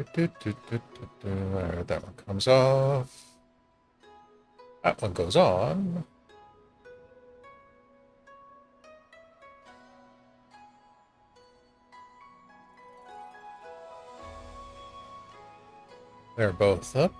Alright, that one comes off. That one goes on. They're both up.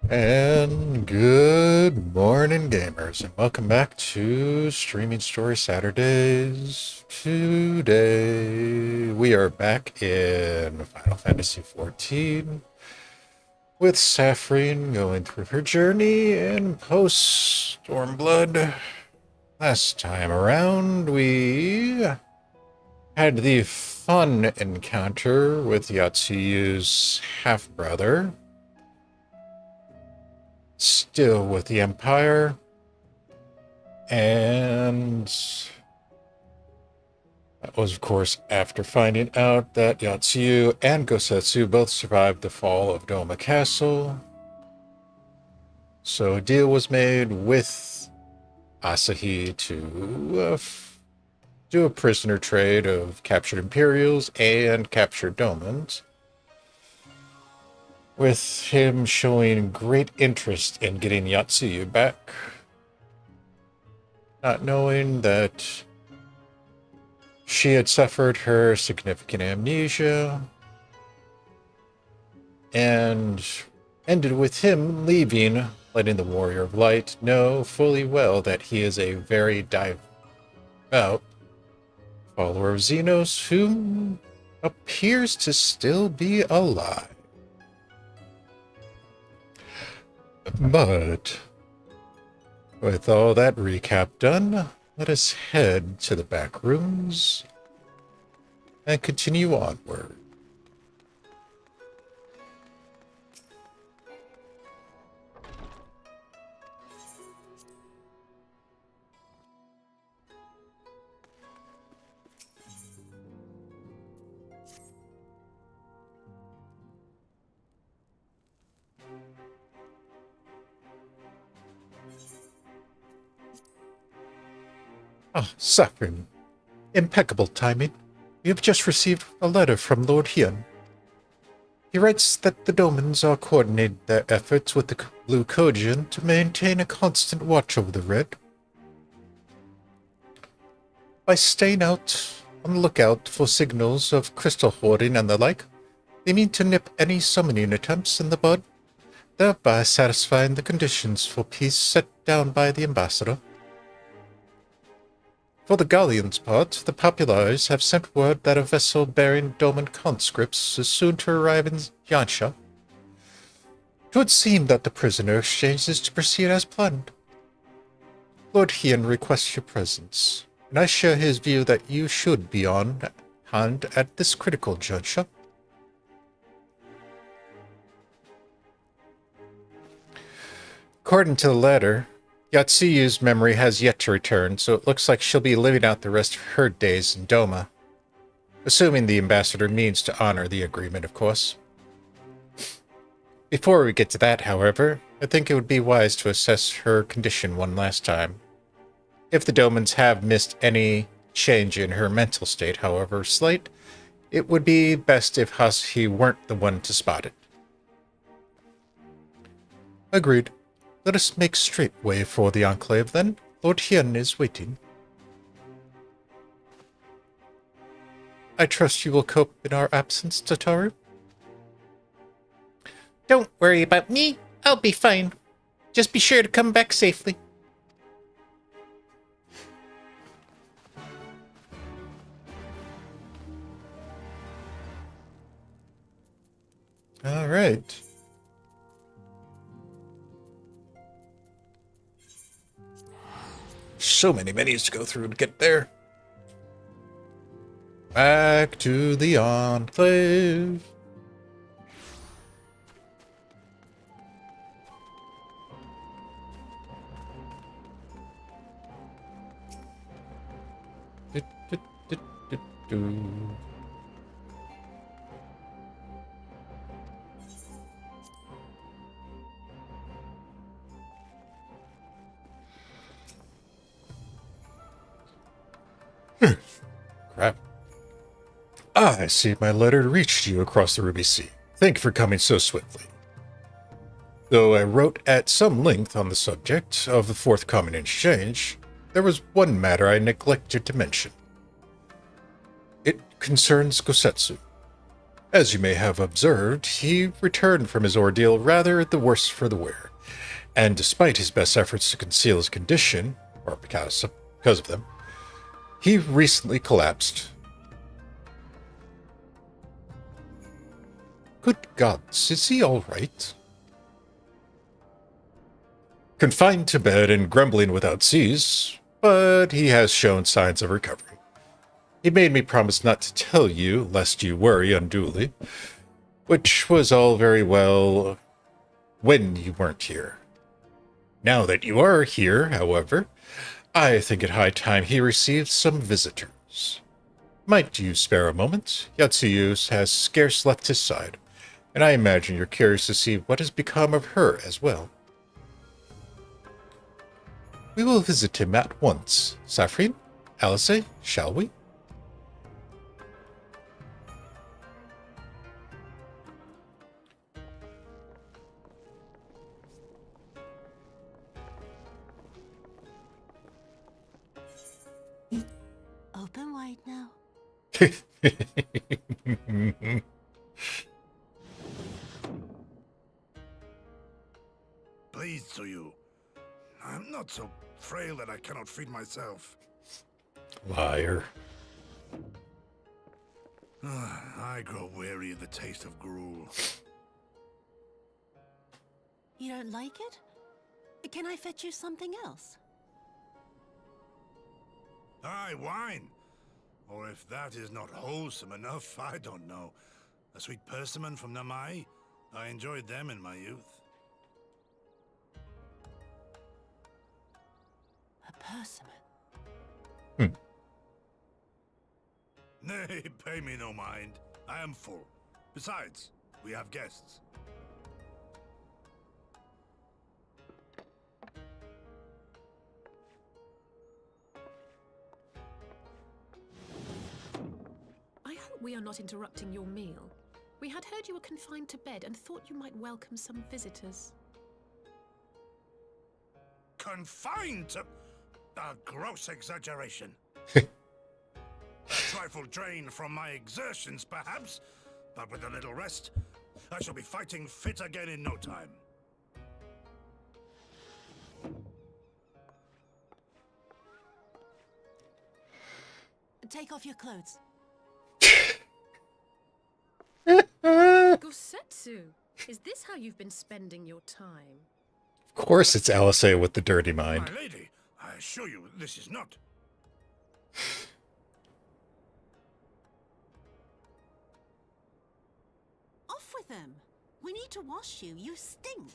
And good morning, gamers, and welcome back to Streaming Story Saturdays. Today, we are back in Final Fantasy XIV with Saphrine going through her journey in Post-Stormblood. Last time around, we had the fun encounter with Yatsuyu's half-brother, still with the Empire, and that was, of course, after finding out that Yatsuyu and Gosetsu both survived the fall of Doma Castle. So a deal was made with Asahi to do a prisoner trade of captured Imperials and captured Domans, with him showing great interest in getting Yatsuyu back, not knowing that she had suffered her significant amnesia, and ended with him leaving, letting the Warrior of Light know fully well that he is a very devout follower of Xenos who appears to still be alive. But with all that recap done, let us head to the back rooms and continue onward. Ah, Sapphire. Impeccable timing. We have just received a letter from Lord Hyun. He writes that the Domans are coordinating their efforts with the Blue Kojian to maintain a constant watch over the Red. By staying out on the lookout for signals of crystal hoarding and the like, they mean to nip any summoning attempts in the bud, thereby satisfying the conditions for peace set down by the ambassador. For the Galleon's part, the Populares have sent word that a vessel bearing Doman conscripts is soon to arrive in Yansha. It would seem that the prisoner exchange is to proceed as planned. Lord Hyun requests your presence, and I share his view that you should be on hand at this critical juncture. According to the letter, Yatsuyu's memory has yet to return, so it looks like she'll be living out the rest of her days in Doma. Assuming the ambassador means to honor the agreement, of course. Before we get to that, however, I think it would be wise to assess her condition one last time. If the Domans have missed any change in her mental state, however slight, it would be best if Hasahi weren't the one to spot it. Agreed. Let us make straight way for the Enclave, then. Lord Hyun is waiting. I trust you will cope in our absence, Tataru? Don't worry about me. I'll be fine. Just be sure to come back safely. All right. So many menus to go through to get there. Back to the Enclave. Do. Crap. Ah, I see my letter reached you across the Ruby Sea. Thank you for coming so swiftly. Though I wrote at some length on the subject of the forthcoming exchange, there was one matter I neglected to mention. It concerns Gosetsu. As you may have observed, he returned from his ordeal rather the worse for the wear, and despite his best efforts to conceal his condition, or because of them, he recently collapsed. Good gods, is he all right? Confined to bed and grumbling without cease, but he has shown signs of recovery. He made me promise not to tell you, lest you worry unduly, which was all very well when you weren't here. Now that you are here, however, I think it high time he received some visitors. Might you spare a moment? Yatsuyu has scarce left his side, and I imagine you're curious to see what has become of her as well. We will visit him at once. Saphrine, Alice, shall we? Open wide now. Pleased to you. I'm not so frail that I cannot feed myself. Liar. I grow weary of the taste of gruel. You don't like it? Can I fetch you something else? Aye, wine. Or if that is not wholesome enough, I don't know. A sweet persimmon from Namai? I enjoyed them in my youth. A persimmon? Nay, pay me no mind. I am full. Besides, we have guests. I hope we are not interrupting your meal. We had heard you were confined to bed and thought you might welcome some visitors. Confined to... A gross exaggeration. A trifle drained from my exertions, perhaps, but with a little rest, I shall be fighting fit again in no time. Take off your clothes. Gosetsu, is this how you've been spending your time? Of course it's Alice with the dirty mind. My lady, I assure you this is not... Off with them. We need to wash you. You stink.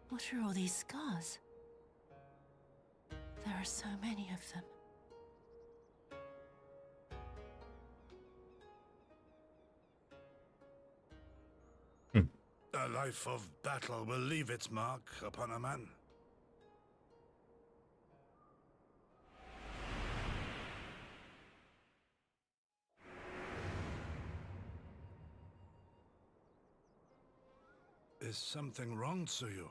What are all these scars? There are so many of them. A life of battle will leave its mark upon a man. Is something wrong, Tsuyu?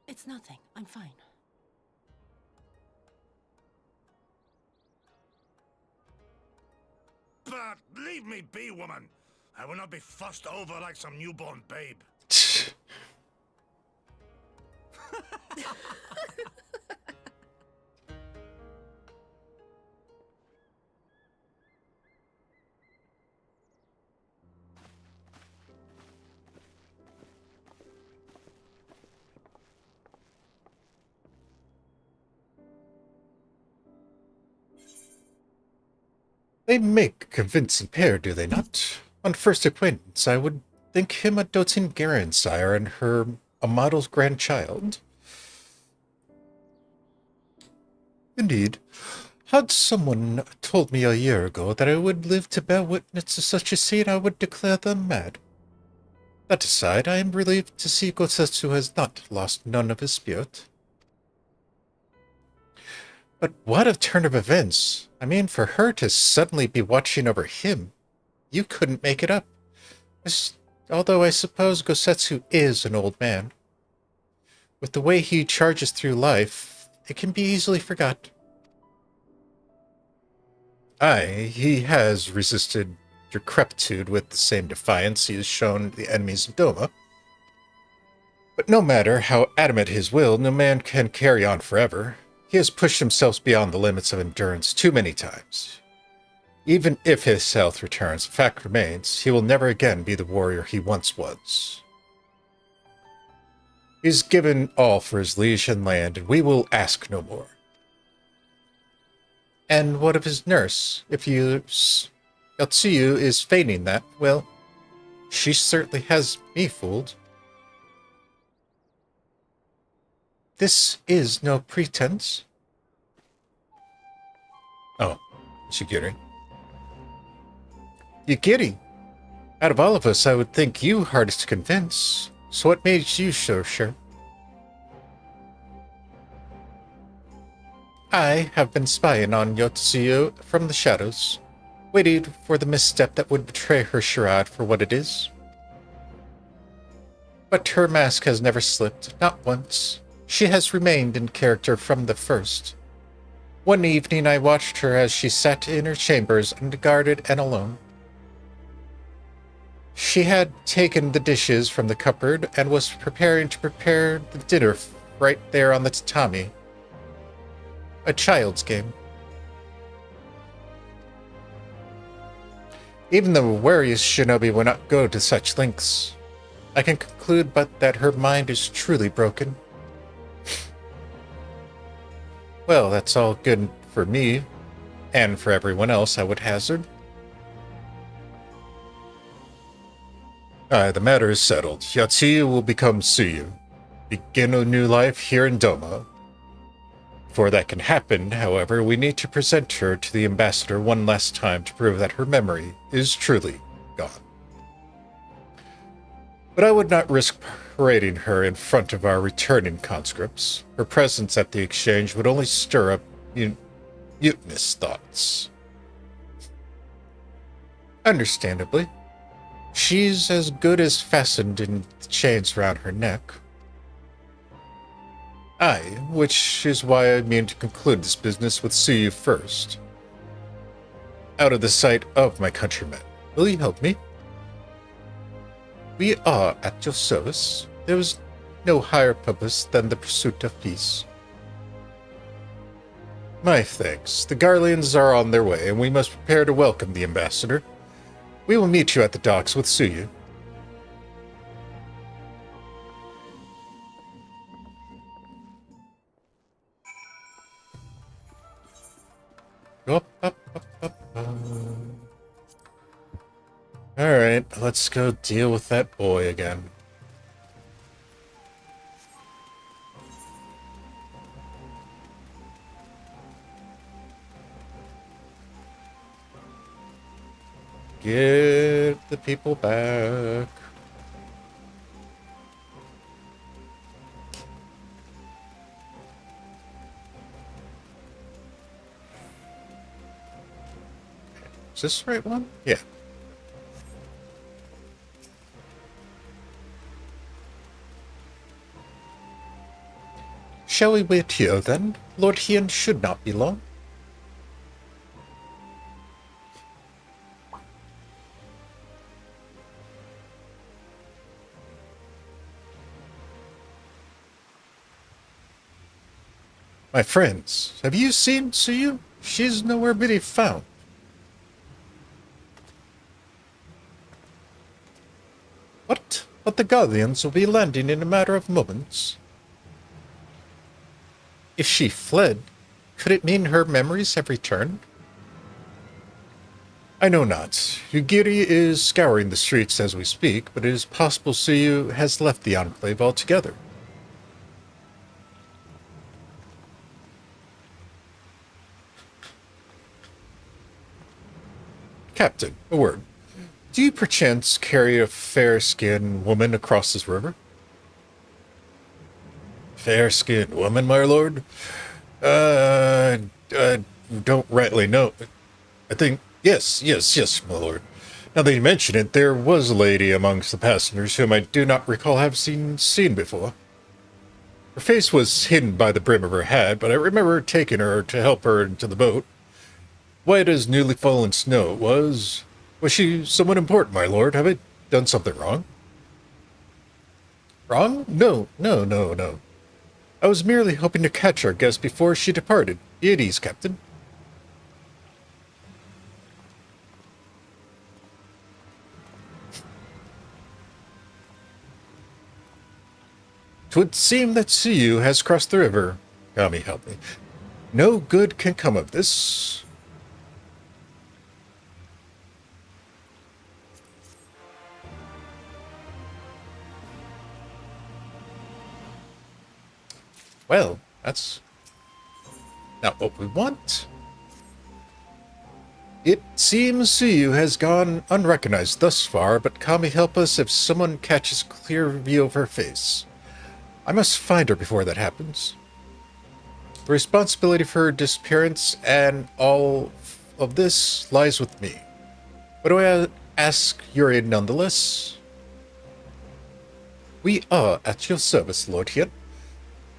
It's nothing. I'm fine. But leave me be, woman! I will not be fussed over like some newborn babe. They make a convincing pair, do they not? On first acquaintance, I would think him a doting Garen sire and her a model's grandchild. Indeed. Had someone told me a year ago that I would live to bear witness to such a scene, I would declare them mad. That aside, I am relieved to see Gosetsu has not lost none of his spirit. But what a turn of events! I mean, for her to suddenly be watching over him, you couldn't make it up. Although I suppose Gosetsu is an old man. With the way he charges through life, it can be easily forgot. Aye, he has resisted decrepitude with the same defiance he has shown the enemies of Doma. But no matter how adamant his will, no man can carry on forever. He has pushed himself beyond the limits of endurance too many times. Even if his health returns, the fact remains, he will never again be the warrior he once was. He's given all for his liege and land, and we will ask no more. And what of his nurse? If Yotsuyu is feigning that, well, she certainly has me fooled. This is no pretense. Oh, Shigiri. Yugiri, out of all of us, I would think you hardest to convince. So what made you so sure? I have been spying on Yotsuyu from the shadows, waiting for the misstep that would betray her charade for what it is. But her mask has never slipped, not once. She has remained in character from the first. One evening I watched her as she sat in her chambers, unguarded and alone. She had taken the dishes from the cupboard and was preparing to prepare the dinner right there on the tatami. A child's game. Even the wariest shinobi would not go to such lengths. I can conclude but that her mind is truly broken. Well, that's all good for me, and for everyone else, I would hazard. Aye, the matter is settled. Yotsuyu will become Tsuyu, begin a new life here in Doma. Before that can happen, however, we need to present her to the ambassador one last time to prove that her memory is truly gone. But I would not risk parading her in front of our returning conscripts. Her presence at the exchange would only stir up mutinous thoughts. Understandably. She's as good as fastened in the chains round her neck. Aye, which is why I mean to conclude this business with Tsuyu first. Out of the sight of my countrymen. Will you help me? We are at your service. There is no higher purpose than the pursuit of peace. My thanks. The Garleans are on their way, and we must prepare to welcome the ambassador. We will meet you at the docks with Tsuyu. Alright, let's go deal with that boy again. Get the people back. Is this the right one? Yeah. Shall we wait here, then? Lord Hien should not be long. My friends, have you seen Tsuyu? She's nowhere to be found. What? But the Guardians will be landing in a matter of moments. If she fled, could it mean her memories have returned? I know not. Yugiri is scouring the streets as we speak, but it is possible Suyu has left the Enclave altogether. Captain, a word. Do you perchance carry a fair-skinned woman across this river? Fair-skinned woman, my lord? Don't rightly know. I think, yes, my lord. Now that you mention it, there was a lady amongst the passengers whom I do not recall have seen before. Her face was hidden by the brim of her hat, but I remember taking her to help her into the boat. White as newly fallen snow it was. Was she someone important, my lord? Have I done something wrong? Wrong? No. I was merely hoping to catch our guest before she departed. Be at ease, Captain. "'Twould seem that Suyu has crossed the river. Kami, help me. No good can come of this." Well, that's not what we want. It seems Suyu has gone unrecognized thus far, but Kami help us if someone catches clear view of her face. I must find her before that happens. The responsibility for her disappearance and all of this lies with me. But do I ask Yuri nonetheless? We are at your service, Lord Hien.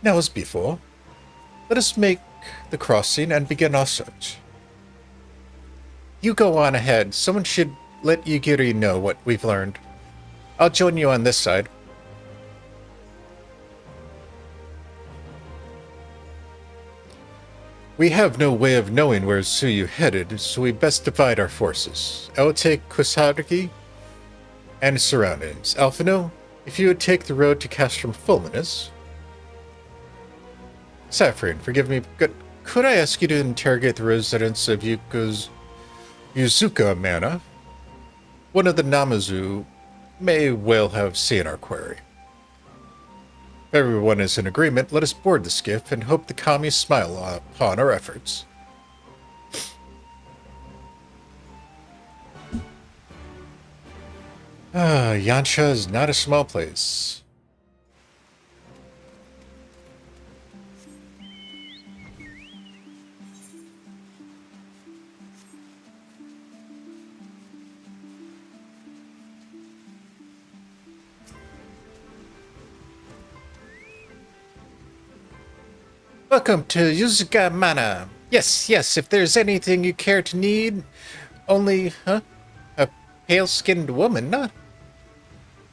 Now as before, let us make the crossing and begin our search. You go on ahead. Someone should let Yugiri know what we've learned. I'll join you on this side. We have no way of knowing where Suyu headed, so we best divide our forces. I will take Kusaragi and its surroundings. Alphino, if you would take the road to Castrum Fulminus. Saphrine, forgive me, but could I ask you to interrogate the residents of Yuzuka Mana? One of the Namazu may well have seen our query. If everyone is in agreement, let us board the skiff and hope the Kami smile upon our efforts. Yansha is not a small place. Welcome to Yuzuka Mana. Yes, if there's anything you care to need. Only, a pale-skinned woman, not?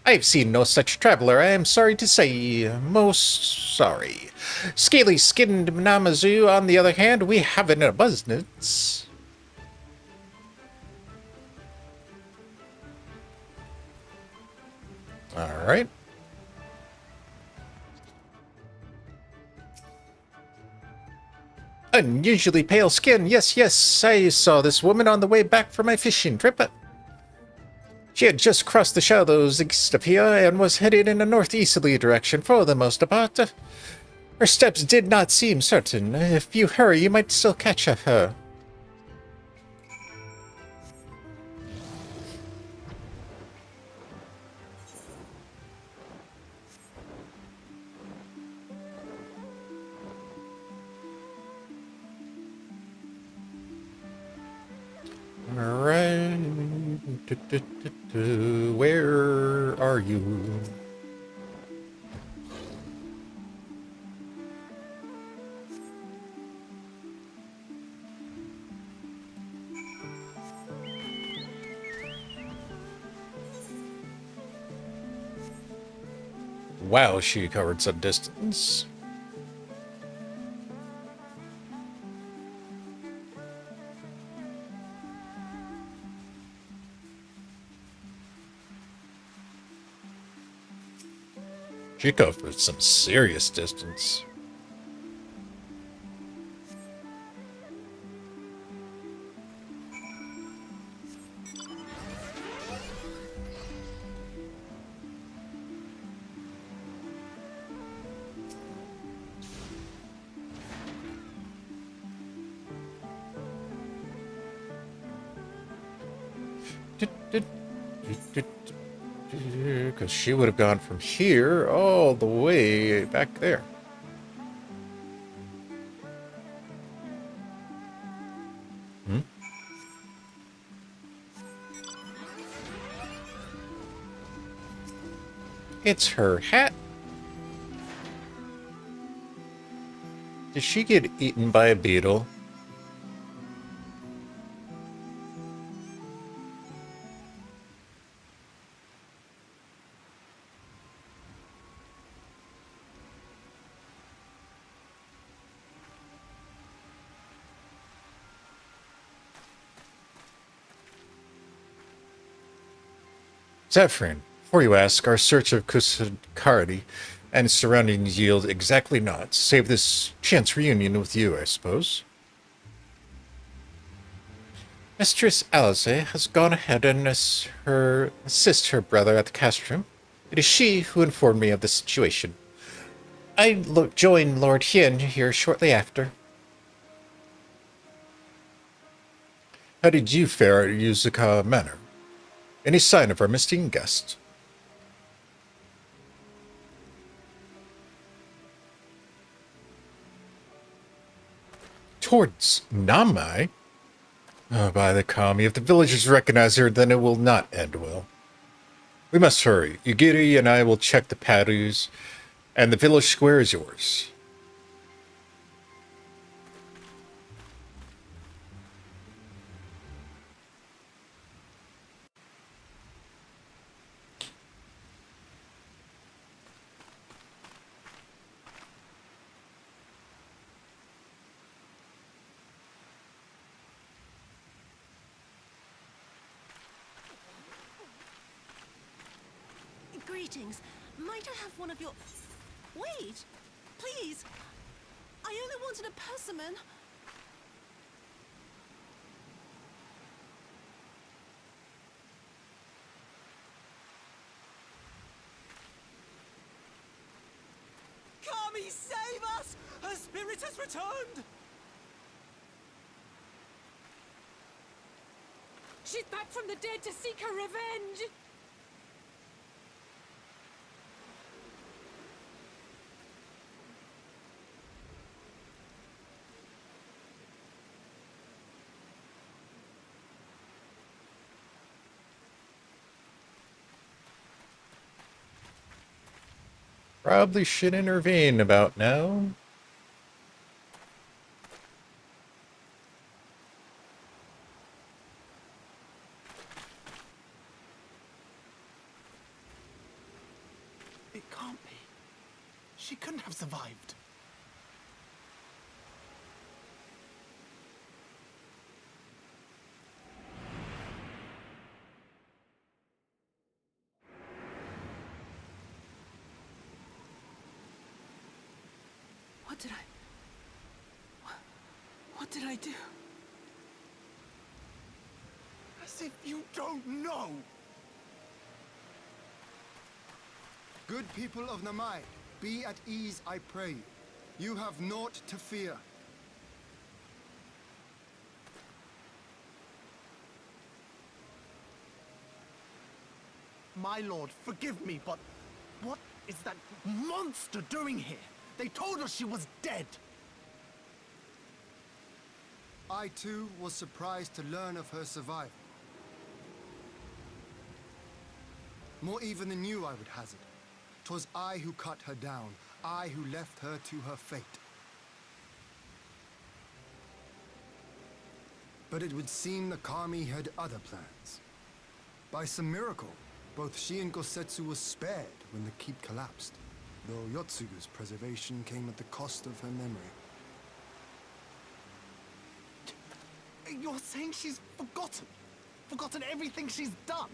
I've seen no such traveler, I am sorry to say. Most sorry. Scaly-skinned Namazu, on the other hand, we have in abundance. Alright. Unusually pale skin. Yes, I saw this woman on the way back from my fishing trip. She had just crossed the shallows east of here and was headed in a northeasterly direction for the most part. Her steps did not seem certain. If you hurry, you might still catch her. Alright. Where are you? Wow, she covered some distance. She covered some serious distance. Because she would have gone from here all the way back there. Hmm? It's her hat. Did she get eaten by a beetle? Saphrine, before you ask, our search of Kusakardi and its surroundings yield exactly naught, save this chance reunion with you, I suppose. Mistress Alice has gone ahead and assist her brother at the castrum. It is she who informed me of the situation. I joined Lord Hien here shortly after. How did you fare at Yuzuka Manor? Any sign of our missing guest? Towards Namai? Oh, by the kami, if the villagers recognize her, then it will not end well. We must hurry. Yugiri and I will check the padus, and the village square is yours. Greetings. Might I have one of your... Wait! Please! I only wanted a persimmon. Kami, save us! Her spirit has returned! She's back from the dead to seek her revenge! Probably should intervene about now. It can't be. She couldn't have survived. What did I do? As if you don't know! Good people of Namai, be at ease, I pray you. You have naught to fear. My lord, forgive me, but what is that monster doing here? They told us she was dead. I too was surprised to learn of her survival. More even than you, I would hazard. 'Twas I who cut her down, I who left her to her fate. But it would seem the Kami had other plans. By some miracle, both she and Gosetsu was spared when the keep collapsed, though Yotsugu's preservation came at the cost of her memory. You're saying she's forgotten? Forgotten everything she's done?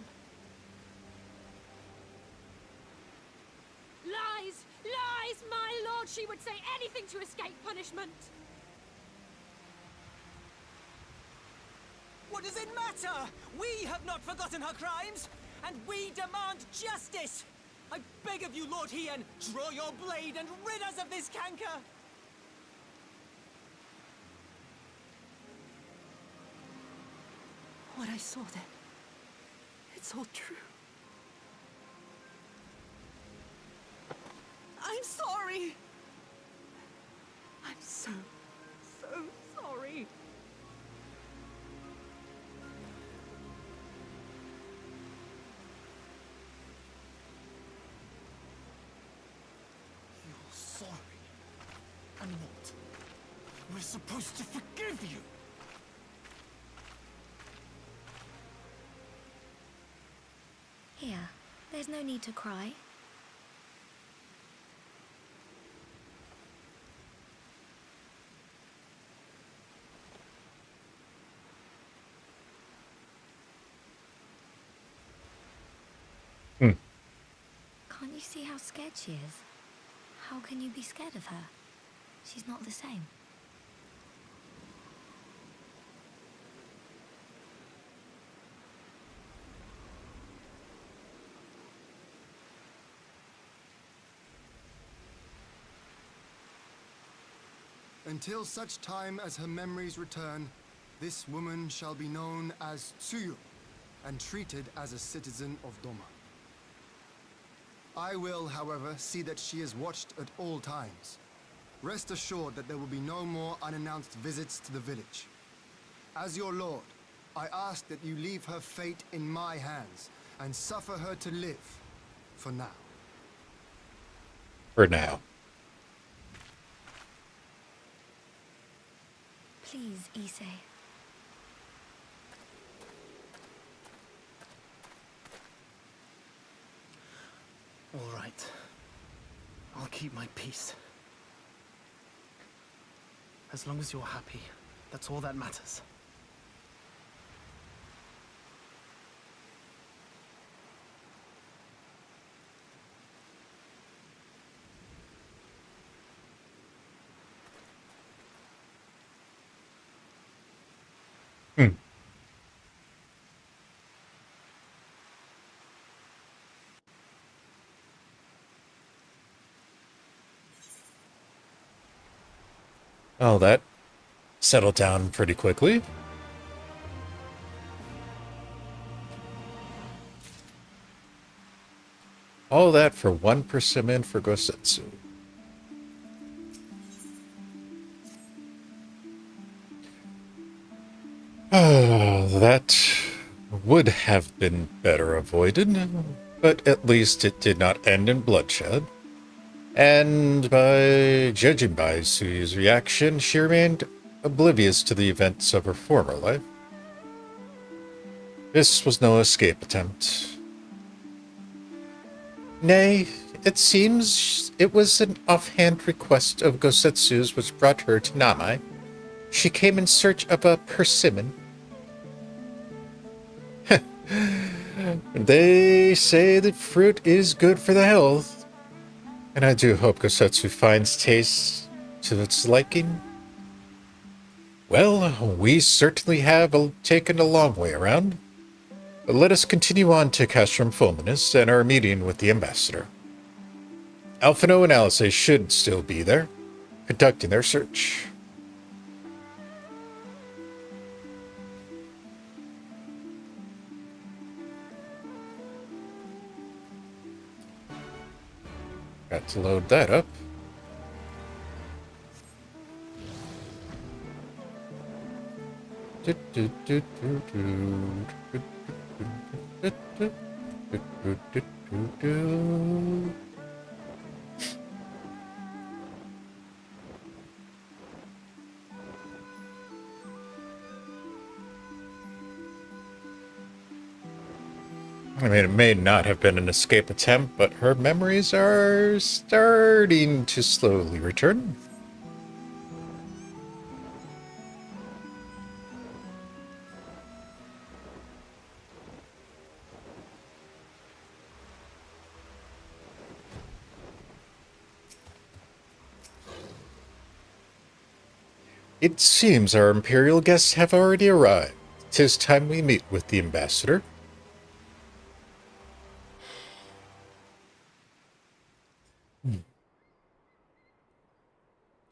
Lies! Lies, my lord! She would say anything to escape punishment! What does it matter? We have not forgotten her crimes, and we demand justice! I beg of you, Lord Hien, draw your blade and rid us of this canker! What I saw then... It it's all true. I'm sorry. I'm so sorry. You're sorry. And what? We're supposed to forgive you. Here, there's no need to cry. Can't you see how scared she is? How can you be scared of her? She's not the same. Until such time as her memories return, this woman shall be known as Tsuyu and treated as a citizen of Doma. I will, however, see that she is watched at all times. Rest assured that there will be no more unannounced visits to the village. As your lord, I ask that you leave her fate in my hands and suffer her to live, for now. For now. Please, Issei. All right. I'll keep my peace. As long as you're happy, that's all that matters. Well, that settled down pretty quickly. All that for 1 persimmon for Gosetsu. That would have been better avoided, but at least it did not end in bloodshed. And judging by Tsuyu's reaction, she remained oblivious to the events of her former life. This was no escape attempt. Nay, it seems it was an offhand request of Gosetsu's which brought her to Namai. She came in search of a persimmon. They say that fruit is good for the health. And I do hope Gosetsu finds taste to its liking. Well, we certainly have taken a long way around. But let us continue on to Castrum Fulminus and our meeting with the ambassador. Alphino and Alice should still be there, conducting their search. Got to load that up. I mean, it may not have been an escape attempt, but her memories are starting to slowly return. It seems our Imperial guests have already arrived. 'Tis time we meet with the ambassador.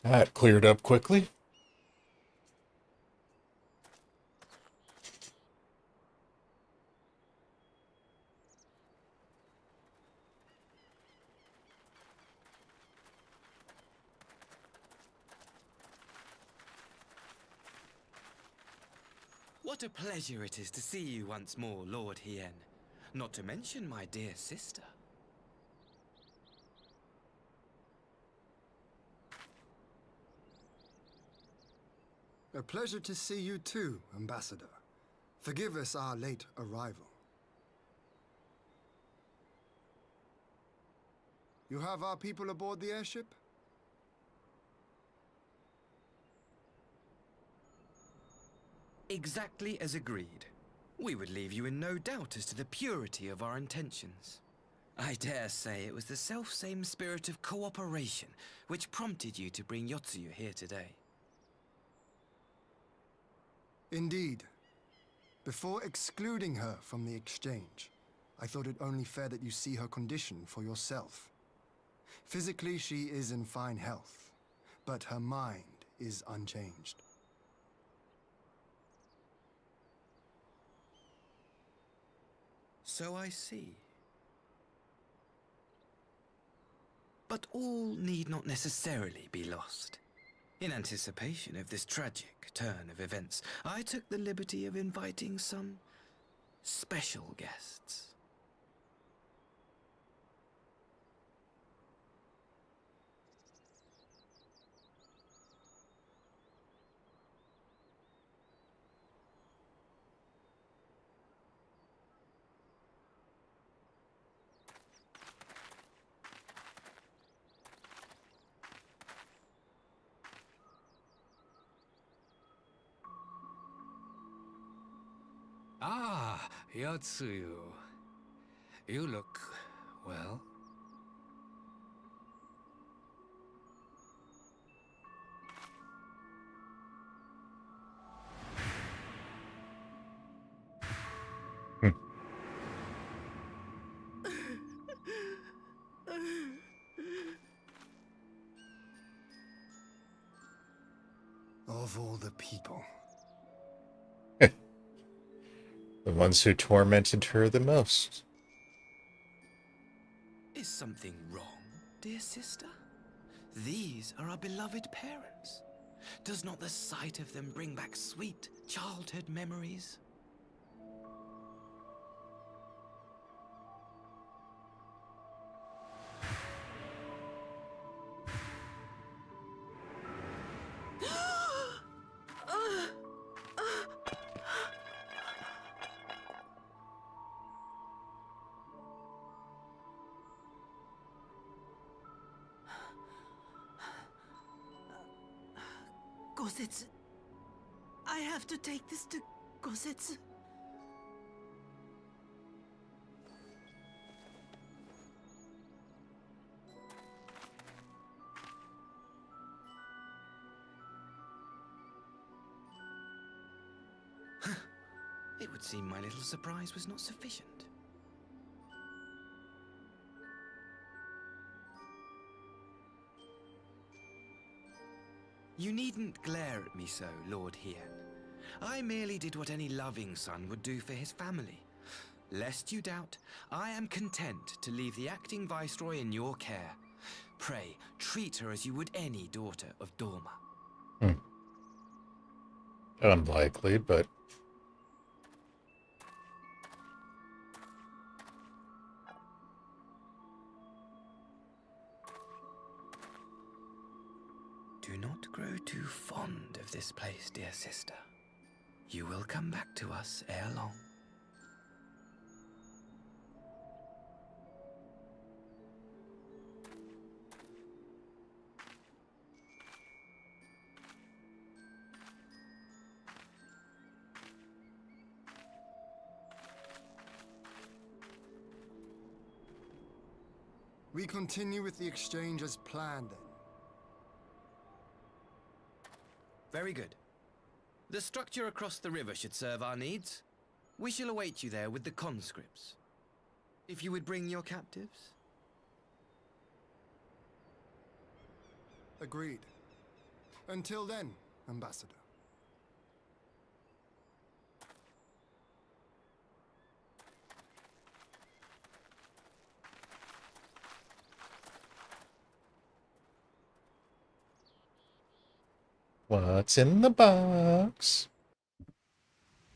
That cleared up quickly. What a pleasure it is to see you once more, Lord Hien. Not to mention my dear sister. A pleasure to see you too, Ambassador. Forgive us our late arrival. You have our people aboard the airship? Exactly as agreed. We would leave you in no doubt as to the purity of our intentions. I dare say it was the self-same spirit of cooperation which prompted you to bring Yotsuyu here today. Indeed. Before excluding her from the exchange, I thought it only fair that you see her condition for yourself. Physically, she is in fine health, but her mind is unchanged. So I see. But all need not necessarily be lost. In anticipation of this tragic turn of events, I took the liberty of inviting some special guests. Ah, Yotsuyu. You look, well. Of all the people. The ones who tormented her the most. Is something wrong, dear sister? These are our beloved parents. Does not the sight of them bring back sweet childhood memories? Gosetsu. I have to take this to Gosetsu. It would seem my little surprise was not sufficient. You needn't glare at me so, Lord Hien. I merely did what any loving son would do for his family. Lest you doubt, I am content to leave the acting viceroy in your care. Pray, treat her as you would any daughter of Dorma. Unlikely, but... Do not grow too fond of this place, dear sister. You will come back to us ere long. We continue with the exchange as planned, then. Very good. The structure across the river should serve our needs. We shall await you there with the conscripts. If you would bring your captives. Agreed. Until then, Ambassador. What's in the box?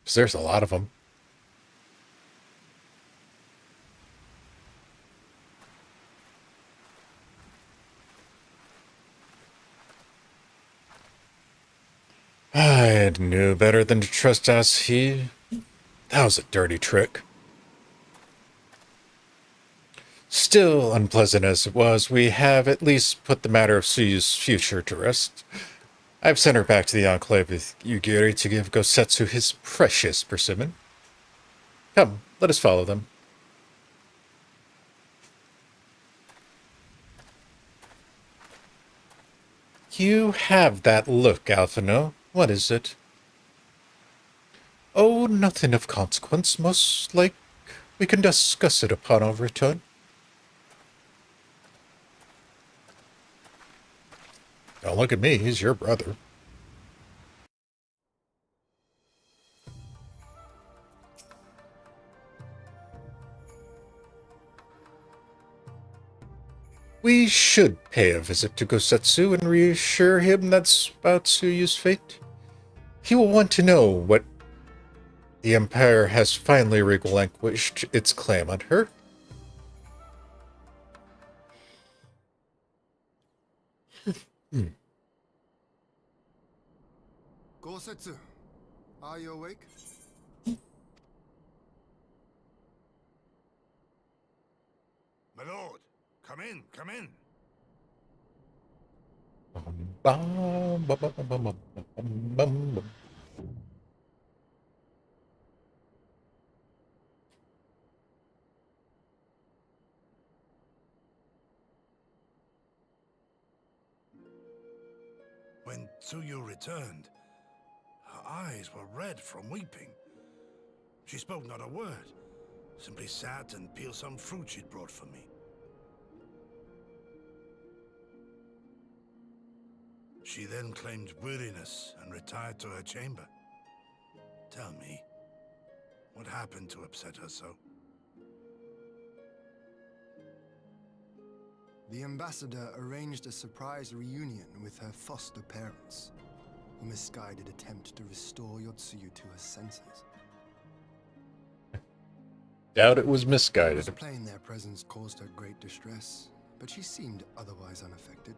Because there's a lot of them. I knew better than to trust us. That was a dirty trick. Still, unpleasant as it was, we have at least put the matter of Tsuyu's future to rest. I've sent her back to the Enclave with Yugiri to give Gosetsu his precious persimmon. Come, let us follow them. You have that look, Alphino. What is it? Oh, nothing of consequence. Most like we can discuss it upon our return. Don't look at me, he's your brother. We should pay a visit to Gosetsu and reassure him that's about Tsuyu's fate. He will want to know what the Empire has finally relinquished its claim on her. Gosetsu, are you awake? My lord, come in, come in. When Tsuyu returned, her eyes were red from weeping. She spoke not a word, simply sat and peeled some fruit she'd brought for me. She then claimed weariness and retired to her chamber. Tell me, what happened to upset her so? The ambassador arranged a surprise reunion with her foster parents. A misguided attempt to restore Yotsuyu to her senses. Doubt it was It misguided. was plain their presence caused her great distress, but she seemed otherwise unaffected.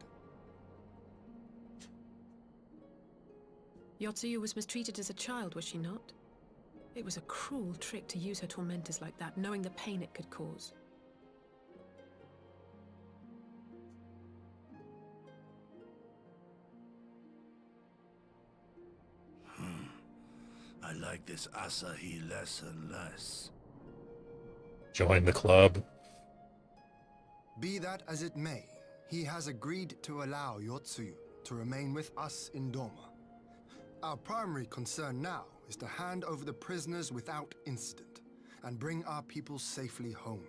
Yotsuyu was mistreated as a child, was she not? It was a cruel trick to use her tormentors like that, knowing the pain it could cause. I like this Asahi less and less. Join the club. Be that as it may, he has agreed to allow Yotsuyu to remain with us in Doma. Our primary concern now is to hand over the prisoners without incident and bring our people safely home.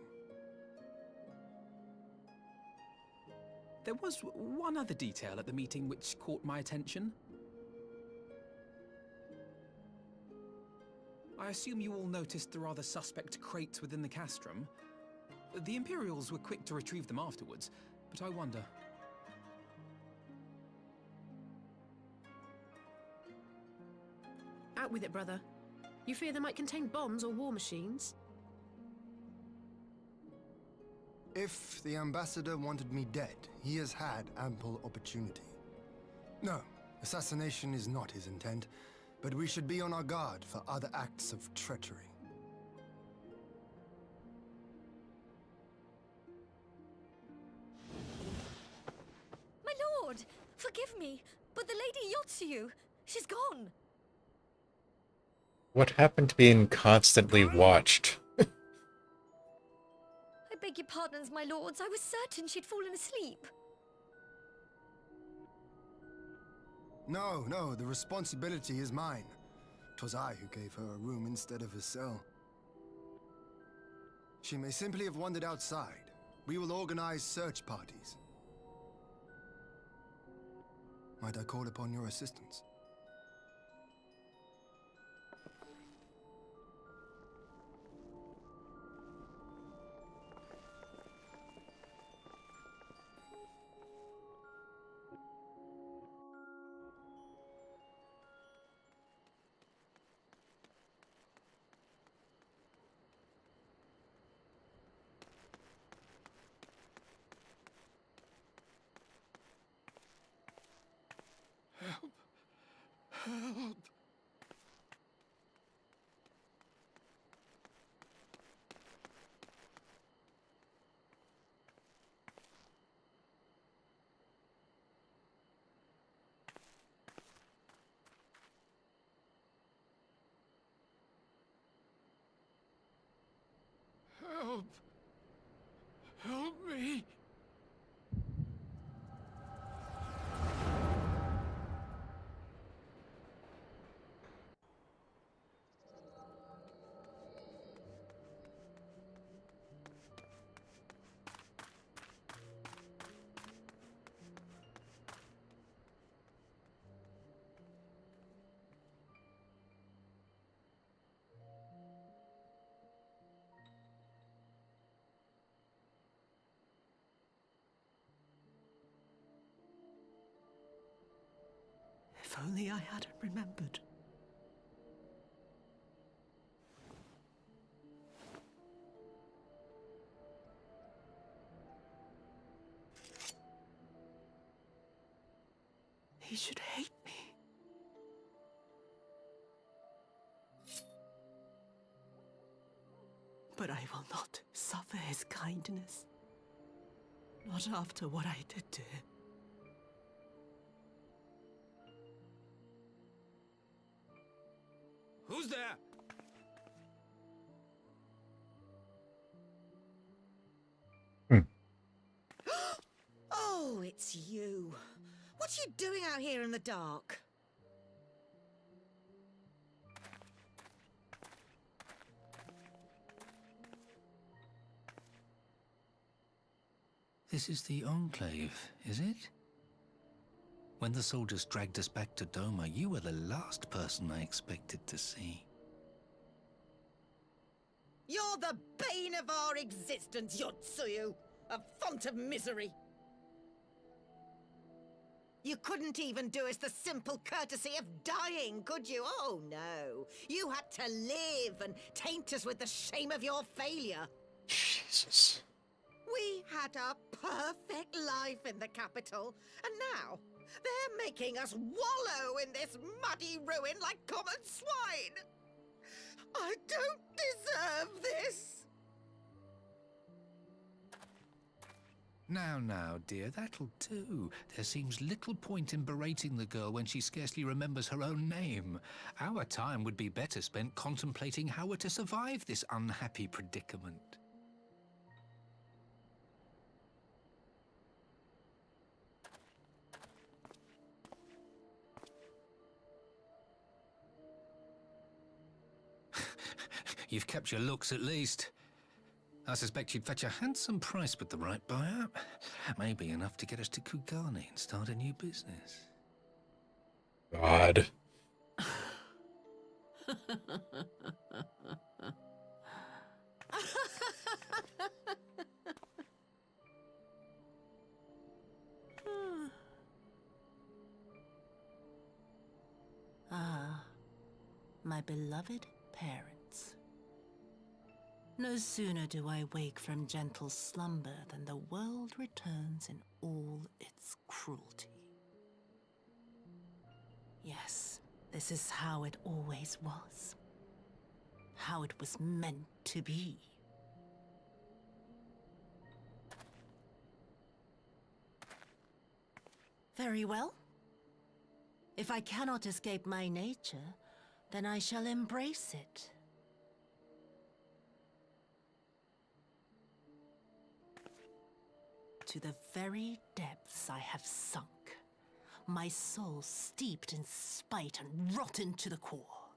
There was one other detail at the meeting which caught my attention. I assume you all noticed the rather suspect crates within the castrum. The Imperials were quick to retrieve them afterwards, but I wonder... Out with it, brother. You fear they might contain bombs or war machines? If the ambassador wanted me dead, he has had ample opportunity. No, assassination is not his intent, but we should be on our guard for other acts of treachery. My lord! Forgive me, but the Lady Yotsuyu, she's gone! What happened to being constantly watched? I beg your pardons, my lords. I was certain she'd fallen asleep. No, no, the responsibility is mine. 'Twas I who gave her a room instead of a cell. She may simply have wandered outside. We will organize search parties. Might I call upon your assistance? Help! Help! Help me! If only I hadn't remembered. He should hate me. But I will not suffer his kindness. Not after what I did to him. Who's there? Oh, it's you. What are you doing out here in the dark? This is the Enclave, is it? When the soldiers dragged us back to Doma, you were the last person I expected to see. You're the bane of our existence, Yotsuyu! A font of misery! You couldn't even do us the simple courtesy of dying, could you? Oh, no. You had to live and taint us with the shame of your failure. Jesus. We had a perfect life in the capital, and now they're making us wallow in this muddy ruin like common swine. I don't deserve this. Now, dear, that'll do. There seems little point in berating the girl when she scarcely remembers her own name. Our time would be better spent contemplating how we're to survive this unhappy predicament. You've kept your looks at least. I suspect you'd fetch a handsome price with the right buyer. Maybe enough to get us to Kugane and start a new business. God. Ah, my beloved parents. No sooner do I wake from gentle slumber than the world returns in all its cruelty. Yes, this is how it always was. How it was meant to be. Very well. If I cannot escape my nature, then I shall embrace it. To the very depths I have sunk, my soul steeped in spite and rotten to the core.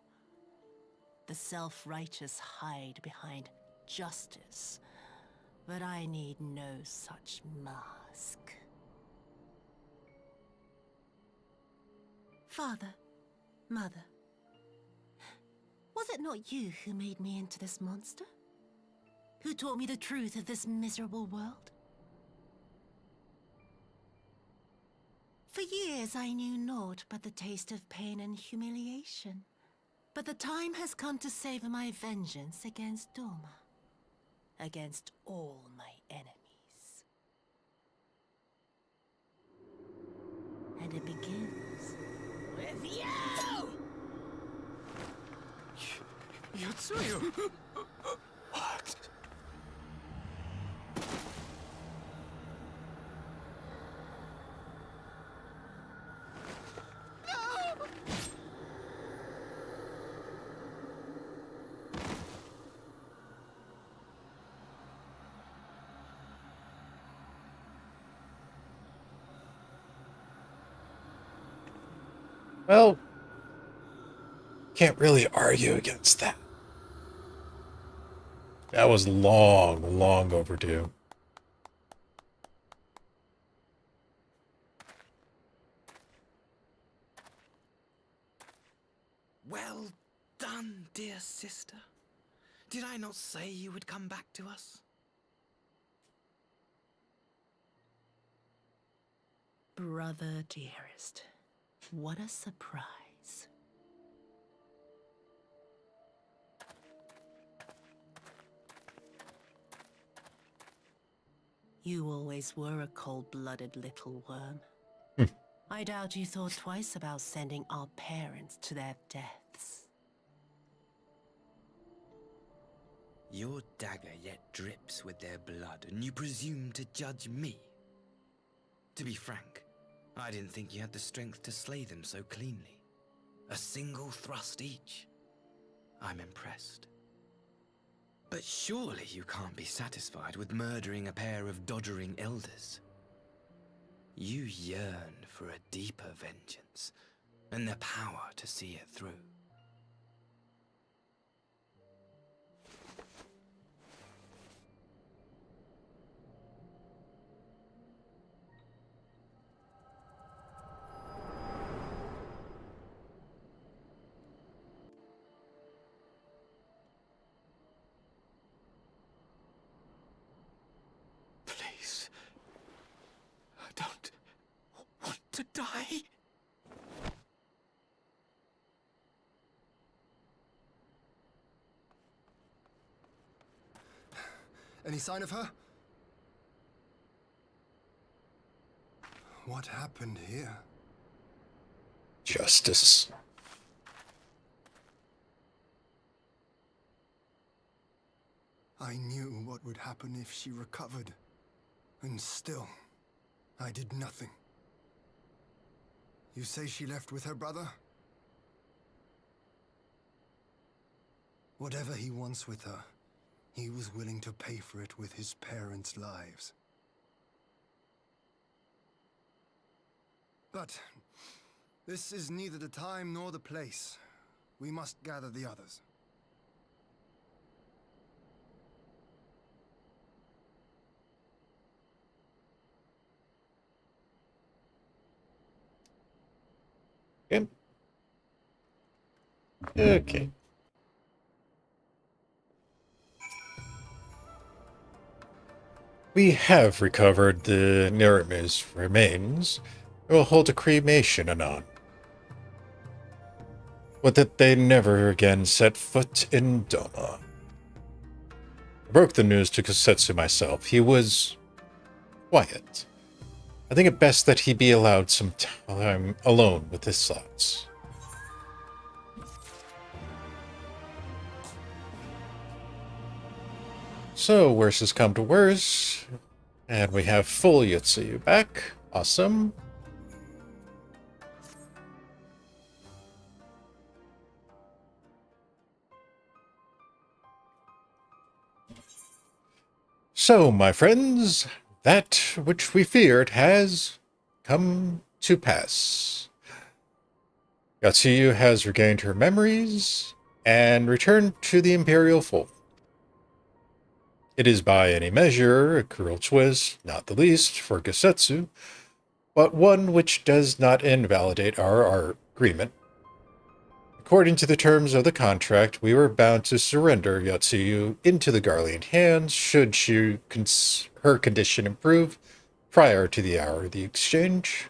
The self-righteous hide behind justice, but I need no such mask. Father, Mother, was it not you who made me into this monster? Who taught me the truth of this miserable world? For years I knew naught but the taste of pain and humiliation. But the time has come to savor my vengeance against Doma. Against all my enemies. And it begins... with you! Yotsuyu! What? Well, can't really argue against that. That was long, long overdue. Well done, dear sister. Did I not say you would come back to us? Brother dearest, what a surprise. You always were a cold-blooded little worm. I doubt you thought twice about sending our parents to their deaths. Your dagger yet drips with their blood, and you presume to judge me? To be frank, I didn't think you had the strength to slay them so cleanly. A single thrust each. I'm impressed. But surely you can't be satisfied with murdering a pair of doddering elders. You yearn for a deeper vengeance, and the power to see it through. Please. I don't want to die. Any sign of her? What happened here? Justice. I knew what would happen if she recovered. And still, I did nothing. You say she left with her brother? Whatever he wants with her, he was willing to pay for it with his parents' lives. But this is neither the time nor the place. We must gather the others. Okay. We have recovered the Nerima's remains. We'll hold a cremation anon. Would that they never again set foot in Doma. I broke the news to Kosetsu myself. He was quiet. I think it best that he be allowed some time alone with his thoughts. So, worse has come to worse, and we have full Yotsuyu back. Awesome. So, my friends, that which we feared has come to pass. Yotsuyu has regained her memories and returned to the Imperial fold. It is by any measure a cruel twist, not the least, for Kosetsu, but one which does not invalidate our agreement. According to the terms of the contract, we were bound to surrender Yotsuyu into the Garlean hands should her condition improve prior to the hour of the exchange.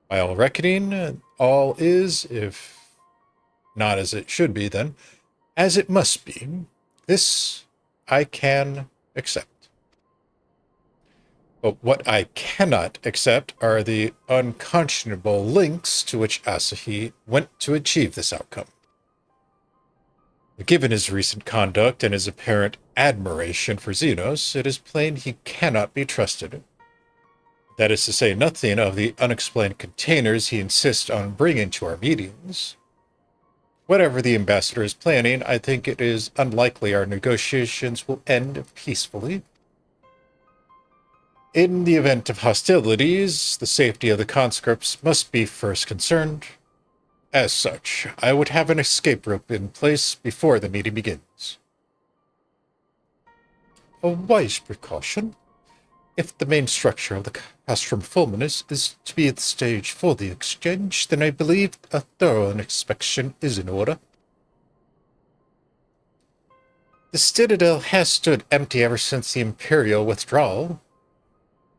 By all reckoning, all is, if not as it should be then, as it must be. This I can accept. But what I cannot accept are the unconscionable lengths to which Asahi went to achieve this outcome. Given his recent conduct and his apparent admiration for Xenos, it is plain he cannot be trusted. That is to say nothing of the unexplained containers he insists on bringing to our meetings. Whatever the ambassador is planning, I think it is unlikely our negotiations will end peacefully. In the event of hostilities, the safety of the conscripts must be first concerned. As such, I would have an escape rope in place before the meeting begins. A wise precaution. If the main structure of the Castrum Fulminus is to be the stage for the exchange, then I believe a thorough inspection is in order. The Citadel has stood empty ever since the Imperial withdrawal.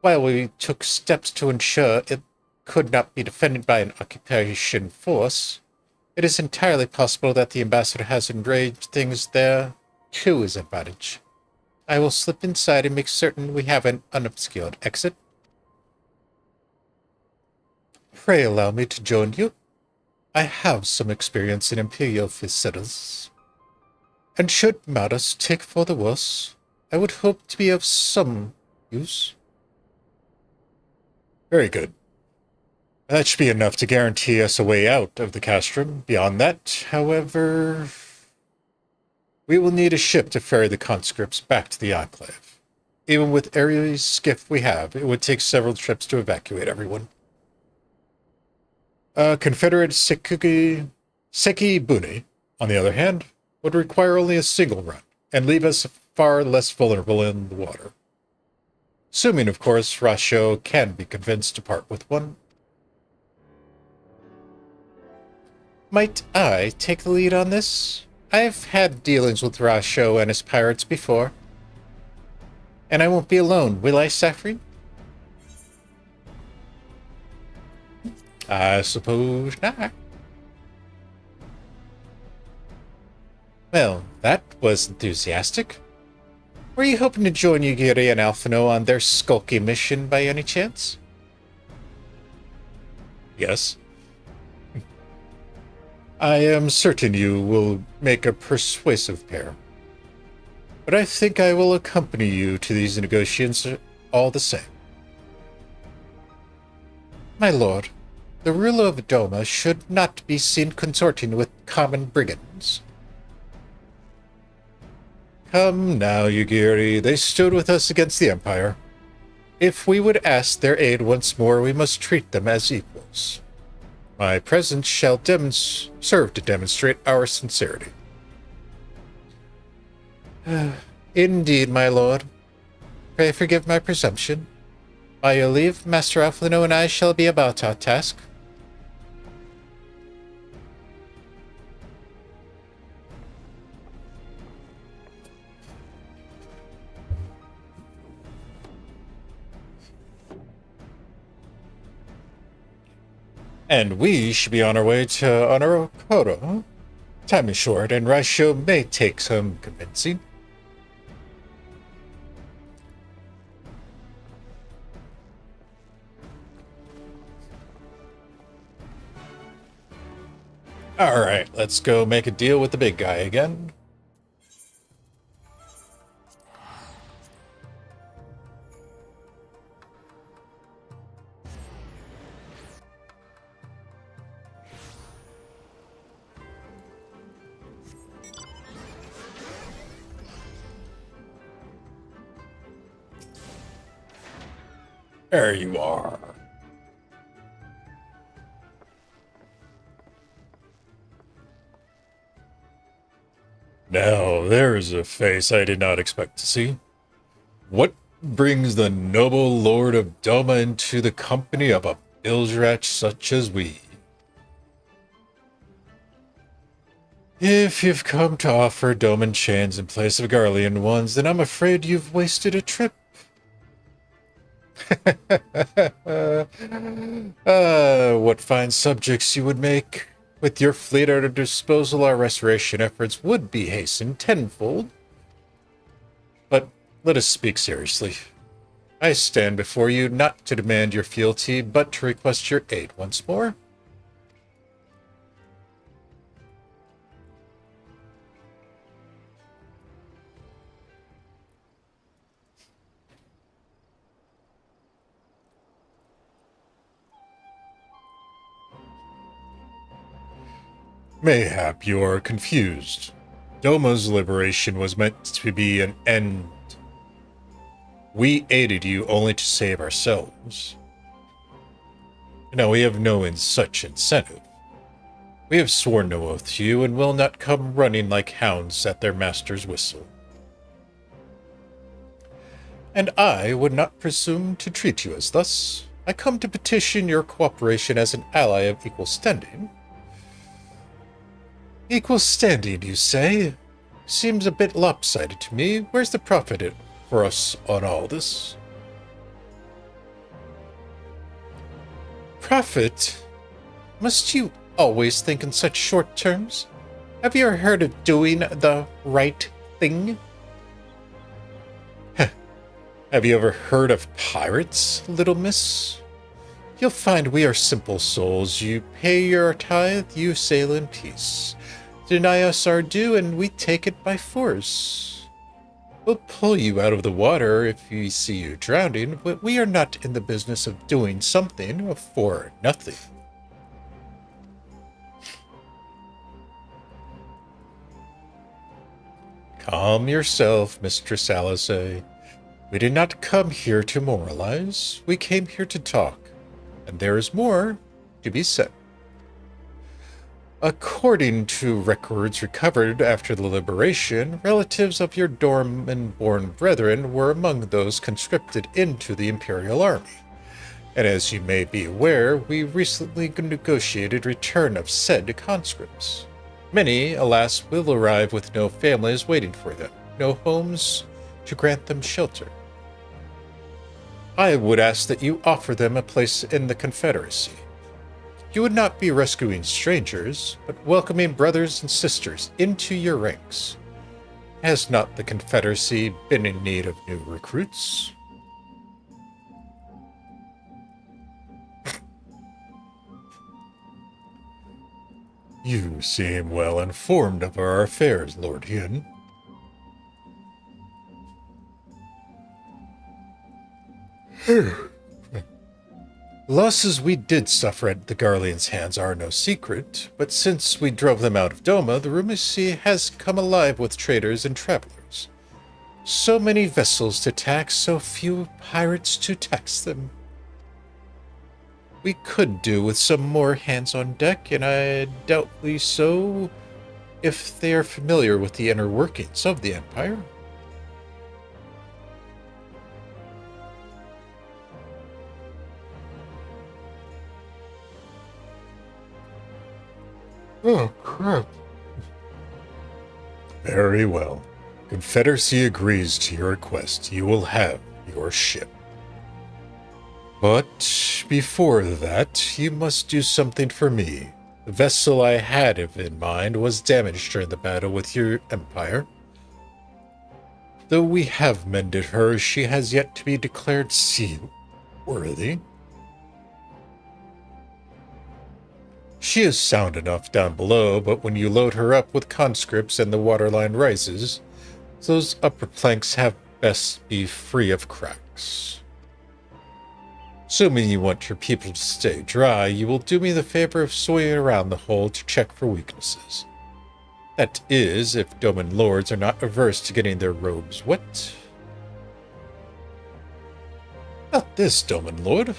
While we took steps to ensure it could not be defended by an occupation force, it is entirely possible that the ambassador has arranged things there to his advantage. I will slip inside and make certain we have an unobscured exit. Pray allow me to join you. I have some experience in Imperial facilities, and should matters take for the worse, I would hope to be of some use. Very good. That should be enough to guarantee us a way out of the castrum. Beyond that, however, we will need a ship to ferry the conscripts back to the Enclave. Even with every skiff we have, it would take several trips to evacuate everyone. Confederate Seki Bune, on the other hand, would require only a single run, and leave us far less vulnerable in the water. Assuming, of course, Rasho can be convinced to part with one. Might I take the lead on this? I've had dealings with Rasho and his pirates before. And I won't be alone, will I, Saphrine? I suppose not. Well, that was enthusiastic. Were you hoping to join Yugiri and Alphino on their skulky mission by any chance? Yes. I am certain you will make a persuasive pair. But I think I will accompany you to these negotiations all the same. My lord, the ruler of Doma should not be seen consorting with common brigands. Come now, Yugiri, they stood with us against the Empire. If we would ask their aid once more, we must treat them as equals. My presence shall serve to demonstrate our sincerity. Indeed, my lord. Pray forgive my presumption. By your leave, Master Alphino and I shall be about our task. And we should be on our way to Honorokoro. Time is short, and Rasho may take some convincing. Alright, let's go make a deal with the big guy again. There you are. Now, there is a face I did not expect to see. What brings the noble Lord of Doma into the company of a bilge-rat such as we? If you've come to offer Doman chains in place of Garlean ones, then I'm afraid you've wasted a trip. What fine subjects you would make. With your fleet at our disposal, our restoration efforts would be hastened tenfold. But let us speak seriously. I stand before you not to demand your fealty, but to request your aid once more. Mayhap you are confused. Doma's liberation was meant to be an end. We aided you only to save ourselves. Now we have no such incentive. We have sworn no oath to you and will not come running like hounds at their master's whistle. And I would not presume to treat you as thus. I come to petition your cooperation as an ally of equal standing. Equal standing, you say? Seems a bit lopsided to me. Where's the profit for us on all this? Profit? Must you always think in such short terms? Have you ever heard of doing the right thing? Have you ever heard of pirates, little miss? You'll find we are simple souls. You pay your tithe, you sail in peace. Deny us our due, and we take it by force. We'll pull you out of the water if we see you drowning, but we are not in the business of doing something for nothing. Calm yourself, Mistress Alizé. We did not come here to moralize. We came here to talk, and there is more to be said. According to records recovered after the liberation, relatives of your Dorman-born brethren were among those conscripted into the Imperial Army. And as you may be aware, we recently negotiated return of said conscripts. Many, alas, will arrive with no families waiting for them, no homes to grant them shelter. I would ask that you offer them a place in the Confederacy. You would not be rescuing strangers, but welcoming brothers and sisters into your ranks. Has not the Confederacy been in need of new recruits? You seem well informed of our affairs, Lord Hien. Losses we did suffer at the Garlean's hands are no secret, but since we drove them out of Doma, the Rumor Sea has come alive with traders and travelers. So many vessels to tax, so few pirates to tax them. We could do with some more hands on deck, and I doubtly so if they are familiar with the inner workings of the Empire. Oh, crap. Very well. Confederacy agrees to your request. You will have your ship. But before that, you must do something for me. The vessel I had in mind was damaged during the battle with your Empire. Though we have mended her, she has yet to be declared seaworthy. She is sound enough down below, but when you load her up with conscripts and the waterline rises, those upper planks have best be free of cracks. Assuming you want your people to stay dry, you will do me the favor of swimming around the hull to check for weaknesses. That is, if Doman lords are not averse to getting their robes wet. Not this, Doman lord.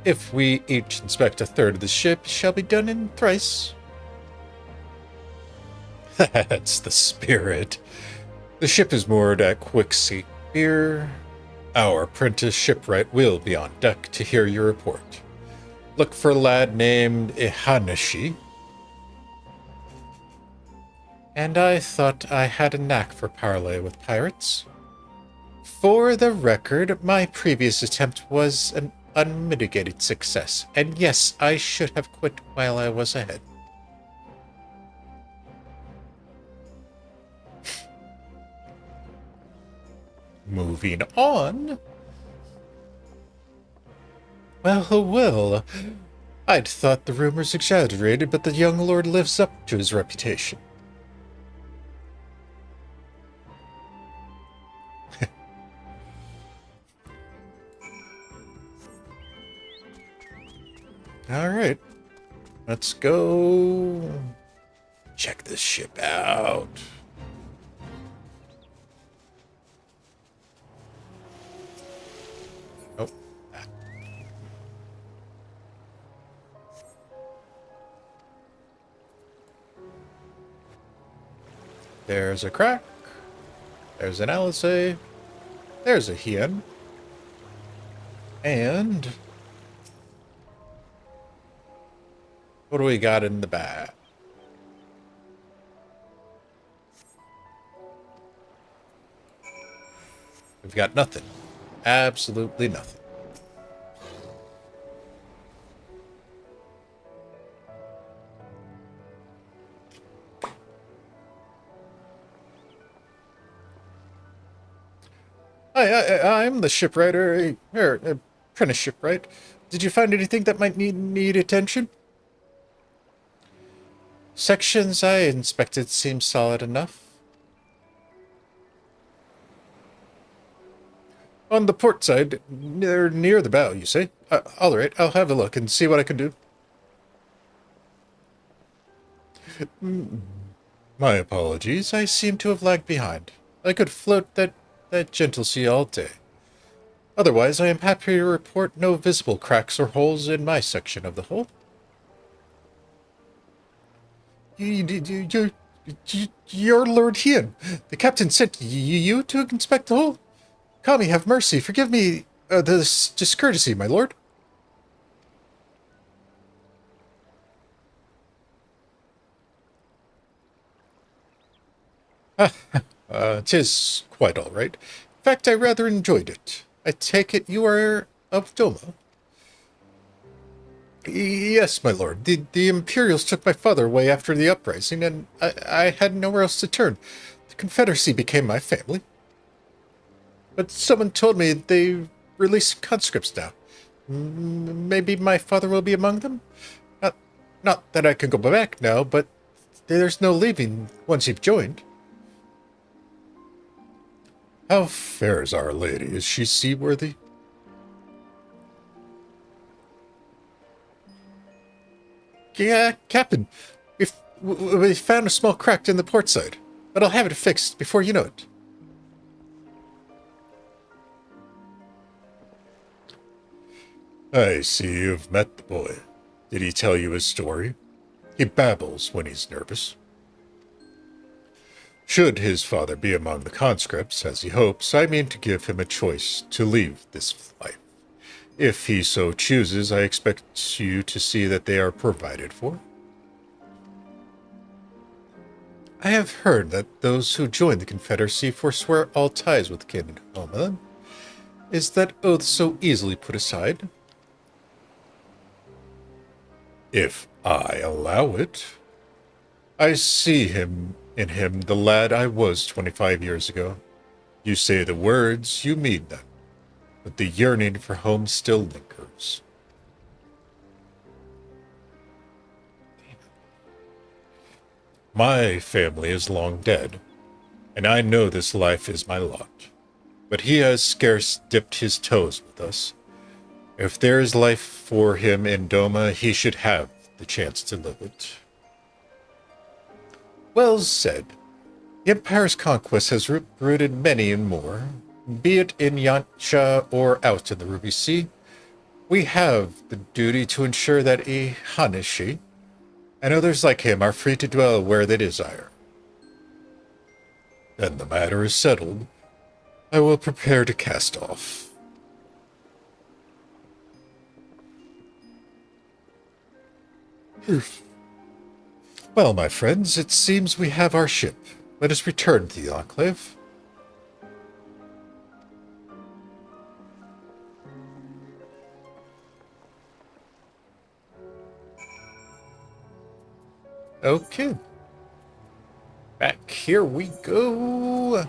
If we each inspect a third of the ship, it shall be done in thrice. That's the spirit. The ship is moored at Quicksepier. Our apprentice shipwright will be on deck to hear your report. Look for a lad named Ihanashi. And I thought I had a knack for parley with pirates. For the record, my previous attempt was an unmitigated success, and yes, I should have quit while I was ahead. Moving on. Well, I'd thought the rumors exaggerated, but the young lord lives up to his reputation. All right, let's go Check this ship out. Oh. There's a crack. There's an Alizé. There's a Hien. And what do we got in the bag? We've got nothing. Absolutely nothing. I'm the shipwriter, apprentice shipwright. Did you find anything that might need attention? Sections I inspected seem solid enough. On the port side, near the bow, you say? All right, I'll have a look and see what I can do. My apologies, I seem to have lagged behind. I could float that gentle sea all day. Otherwise, I am happy to report no visible cracks or holes in my section of the hull. You're Lord Hien. The captain sent you to inspect the hull? Kami, have mercy. Forgive me this discourtesy, my lord. Tis quite all right. In fact, I rather enjoyed it. I take it you are of Doma? Yes, my lord. The Imperials took my father away after the uprising, and I had nowhere else to turn. The Confederacy became my family. But someone told me they released conscripts now. Maybe my father will be among them? Not that I can go back now, but there's no leaving once you've joined. How fair is Our Lady? Is she seaworthy? Yeah, Captain. We found a small crack in the port side, but I'll have it fixed before you know it. I see you've met the boy. Did he tell you his story? He babbles when he's nervous. Should his father be among the conscripts, as he hopes, I mean to give him a choice to leave this life. If he so chooses, I expect you to see that they are provided for. I have heard that those who join the Confederacy forswear all ties with kin and home. Is that oath so easily put aside? If I allow it. I see in him the lad I was 25 years ago. You say the words, you mean them, but the yearning for home still lingers. My family is long dead, and I know this life is my lot. But he has scarce dipped his toes with us. If there is life for him in Doma, he should have the chance to live it. Well said. The Empire's conquest has rooted many and more, be it in Yancha or out in the Ruby Sea. We have the duty to ensure that Ihanishi and others like him are free to dwell where they desire. Then the matter is settled. I will prepare to cast off. Well, my friends, it seems we have our ship. Let us return to the Enclave. Okay. Back here we go.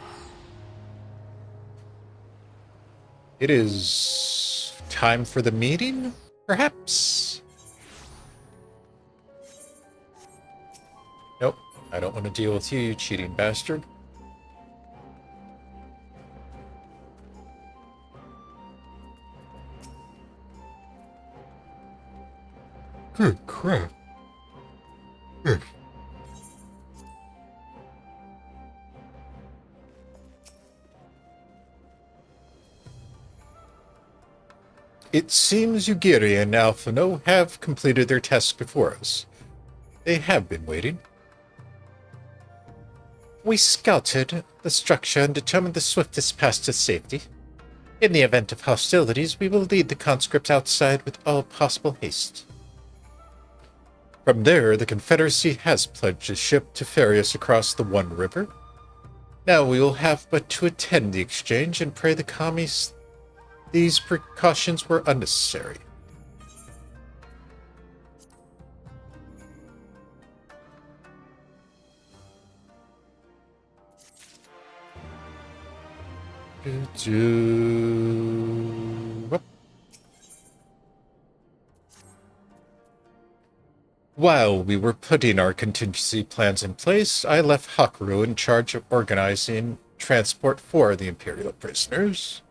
It is time for the meeting, perhaps? Nope, I don't want to deal with you, you cheating bastard. Good crap. It seems Ugiri and Alphino have completed their task before us. They have been waiting. We scouted the structure and determined the swiftest path to safety. In the event of hostilities, we will lead the conscripts outside with all possible haste. From there, the Confederacy has pledged a ship to ferry us across the One River. Now we will have but to attend the exchange and pray the commies these precautions were unnecessary. Whoop. While we were putting our contingency plans in place, I left Hakuru in charge of organizing transport for the Imperial prisoners.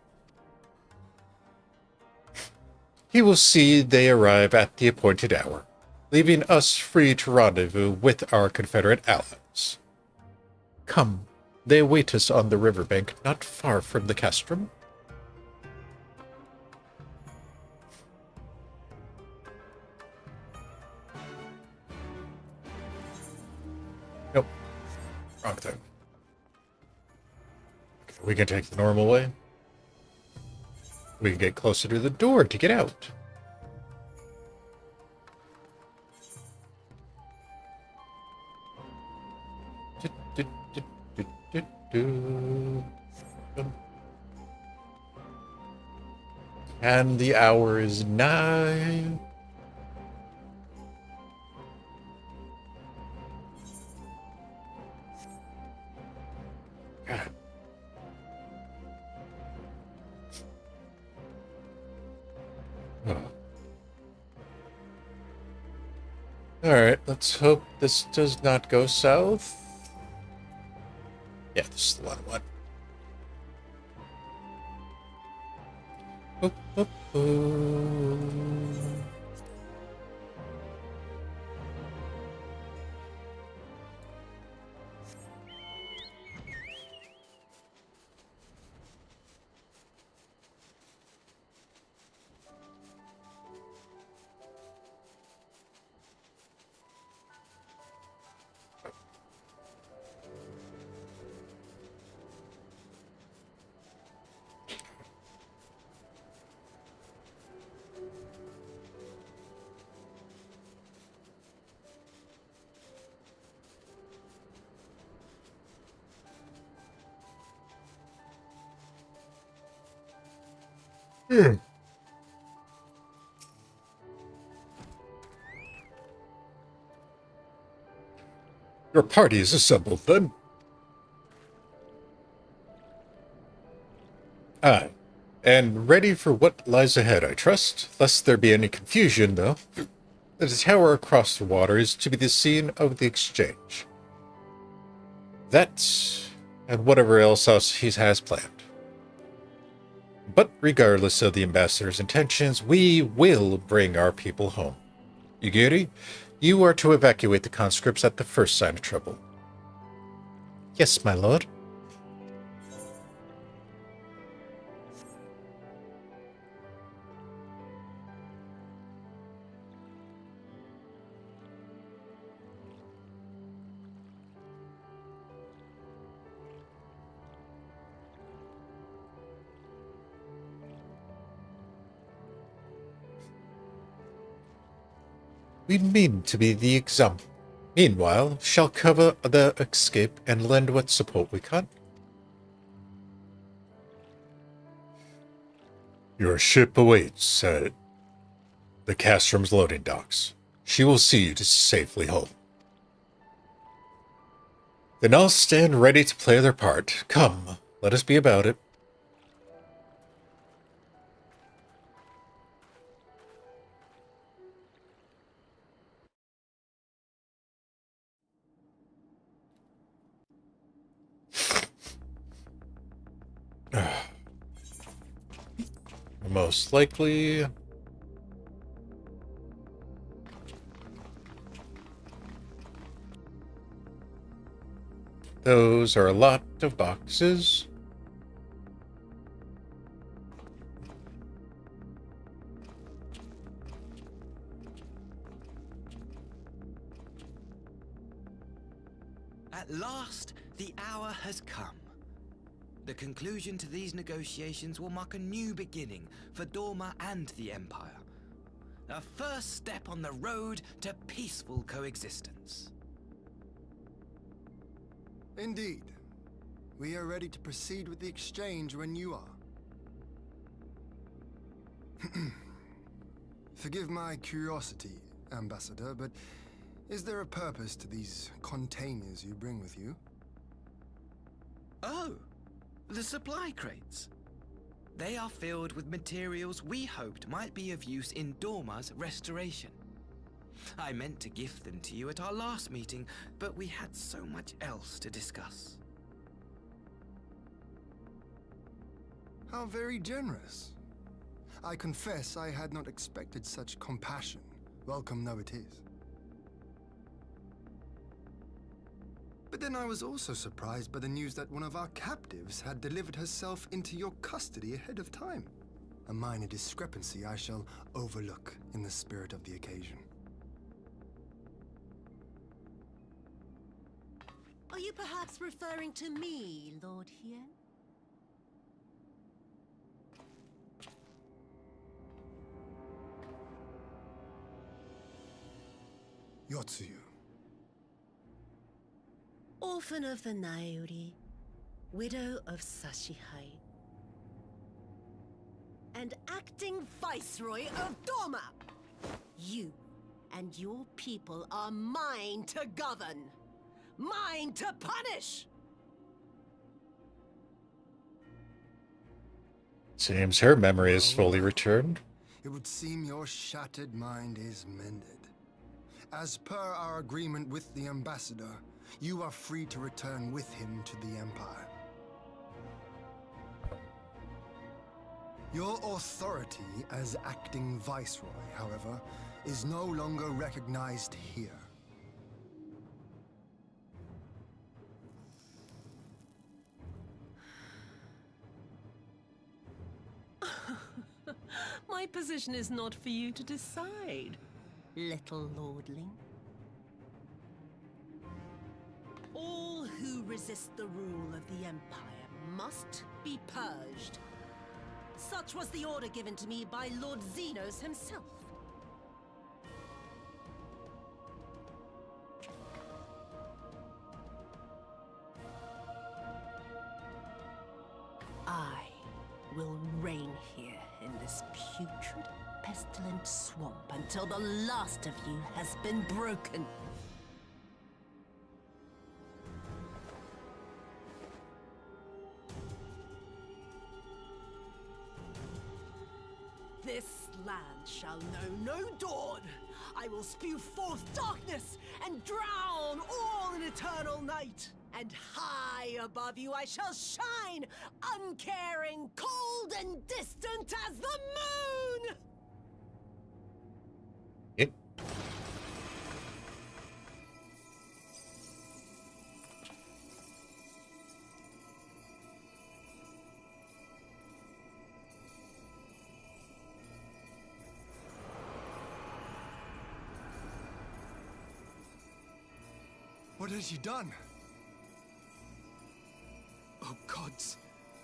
He will see they arrive at the appointed hour, leaving us free to rendezvous with our Confederate allies. Come, they await us on the riverbank not far from the castrum. Nope. Wrong thing. Okay, we can take the normal way. We can get closer to the door to get out. And the hour is 9. God. Oh. Alright, let's hope this does not go south. Yeah, this is the one I want. Boop, boop, boop. Your party is assembled, then? Aye, and ready for what lies ahead, I trust, lest there be any confusion, though. The tower across the water is to be the scene of the exchange. That, and whatever else he has planned. But regardless of the ambassador's intentions, we will bring our people home. Ugiri, you are to evacuate the conscripts at the first sign of trouble. Yes, my lord. We mean to be the example. Meanwhile, shall cover the escape and lend what support we can. Your ship awaits at the Castrum's loading docks. She will see you safely home. Then I'll stand ready to play their part. Come, let us be about it. Most likely. Those are a lot of boxes. At last, the hour has come. The conclusion to these negotiations will mark a new beginning for Dorma and the Empire. A first step on the road to peaceful coexistence. Indeed. We are ready to proceed with the exchange when you are. Forgive my curiosity, Ambassador, but is there a purpose to these containers you bring with you? Oh, the supply crates. They are filled with materials we hoped might be of use in Dorma's restoration. I meant to gift them to you at our last meeting, but we had so much else to discuss. How very generous. I confess I had not expected such compassion, welcome though it is. But then I was also surprised by the news that one of our captives had delivered herself into your custody ahead of time. A minor discrepancy I shall overlook in the spirit of the occasion. Are you perhaps referring to me, Lord Hien? Yotsuyu. Orphan of the Naori, widow of Sashihai, and acting Viceroy of Dorma. You and your people are mine to govern, mine to punish. Seems her memory is fully returned. It would seem your shattered mind is mended. As per our agreement with the Ambassador, you are free to return with him to the Empire. Your authority as acting Viceroy, however, is no longer recognized here. My position is not for you to decide, little lordling. All who resist the rule of the Empire must be purged. Such was the order given to me by Lord Xenos himself. I will reign here in this putrid, pestilent swamp until the last of you has been broken. This land shall know no dawn. I will spew forth darkness and drown all in eternal night. And high above you I shall shine, uncaring, cold and distant as the moon! Yep. What has she done? Oh gods,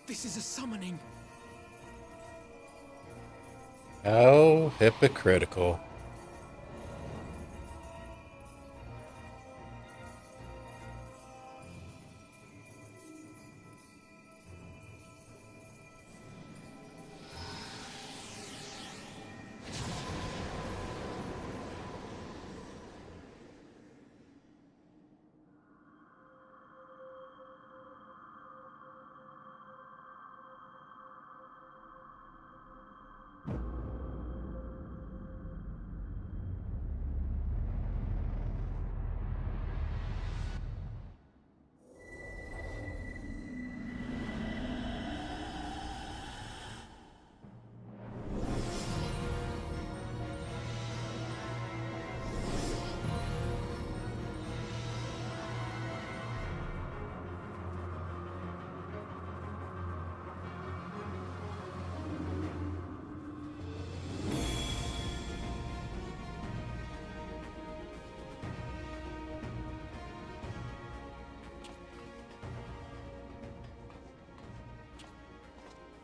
this is a summoning. How hypocritical.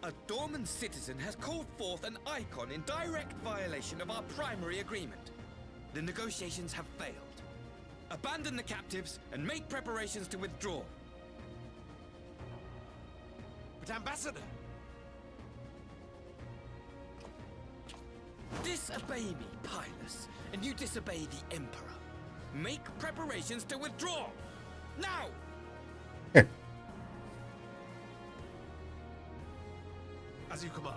A Dorman citizen has called forth an icon in direct violation of our primary agreement. The negotiations have failed. Abandon the captives and make preparations to withdraw. But Ambassador! Disobey me, Pilus, and you disobey the Emperor. Make preparations to withdraw! Now! As you command.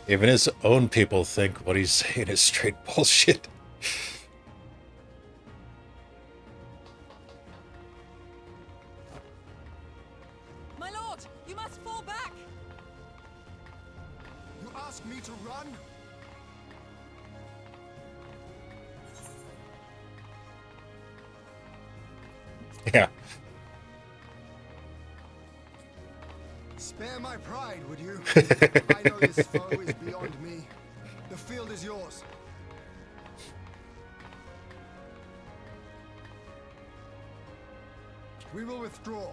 Even his own people think what he's saying is straight bullshit. My lord, you must fall back! You ask me to run? Yeah. Spare my pride, would you? I know this foe is beyond me. The field is yours. We will withdraw,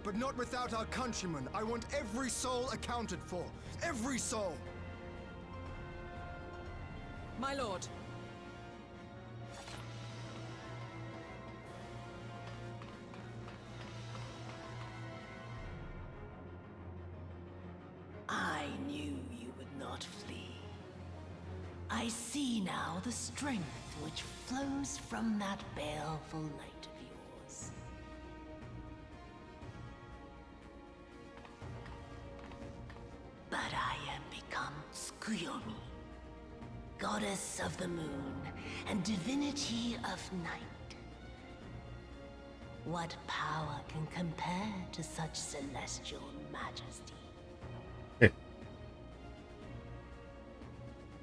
but not without our countrymen. I want every soul accounted for. Every soul! My lord. I knew you would not flee. I see now the strength which flows from that baleful light of yours. But I am become Tsukuyomi, goddess of the moon and divinity of night. What power can compare to such celestial majesty?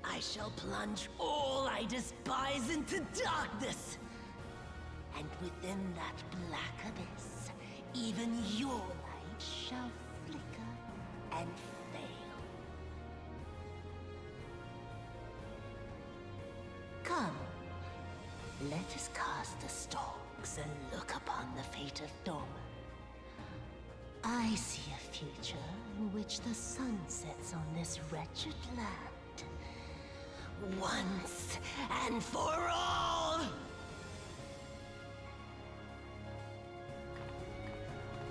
I shall plunge all I despise into darkness. And within that black abyss, even your light shall flicker and fail. Come, let us cast the stalks and look upon the fate of Doman. I see a future in which the sun sets on this wretched land. Once and for all!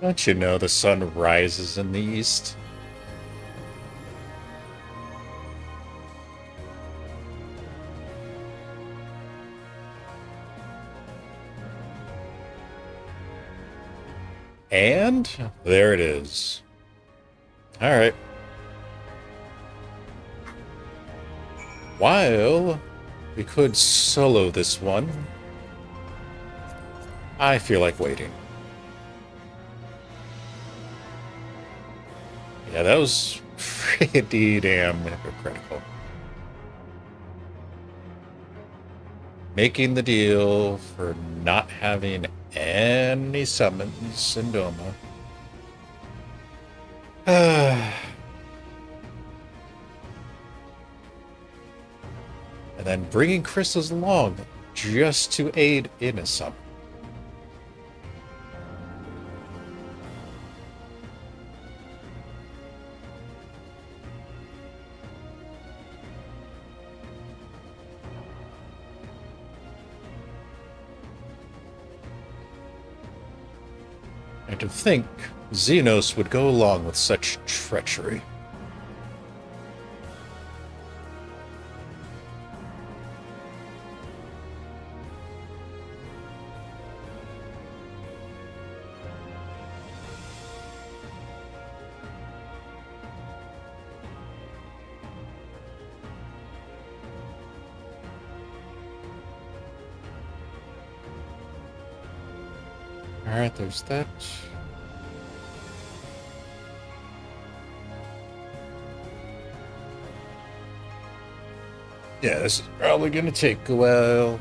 Don't you know the sun rises in the east? And there it is. All right. While we could solo this one, I feel like waiting. Yeah, that was pretty damn hypocritical. Making the deal for not having any summons in Doma. And then bringing crystals along just to aid in a summon. And to think Xenos would go along with such treachery. Alright, there's that. Yeah, this is probably gonna take a while.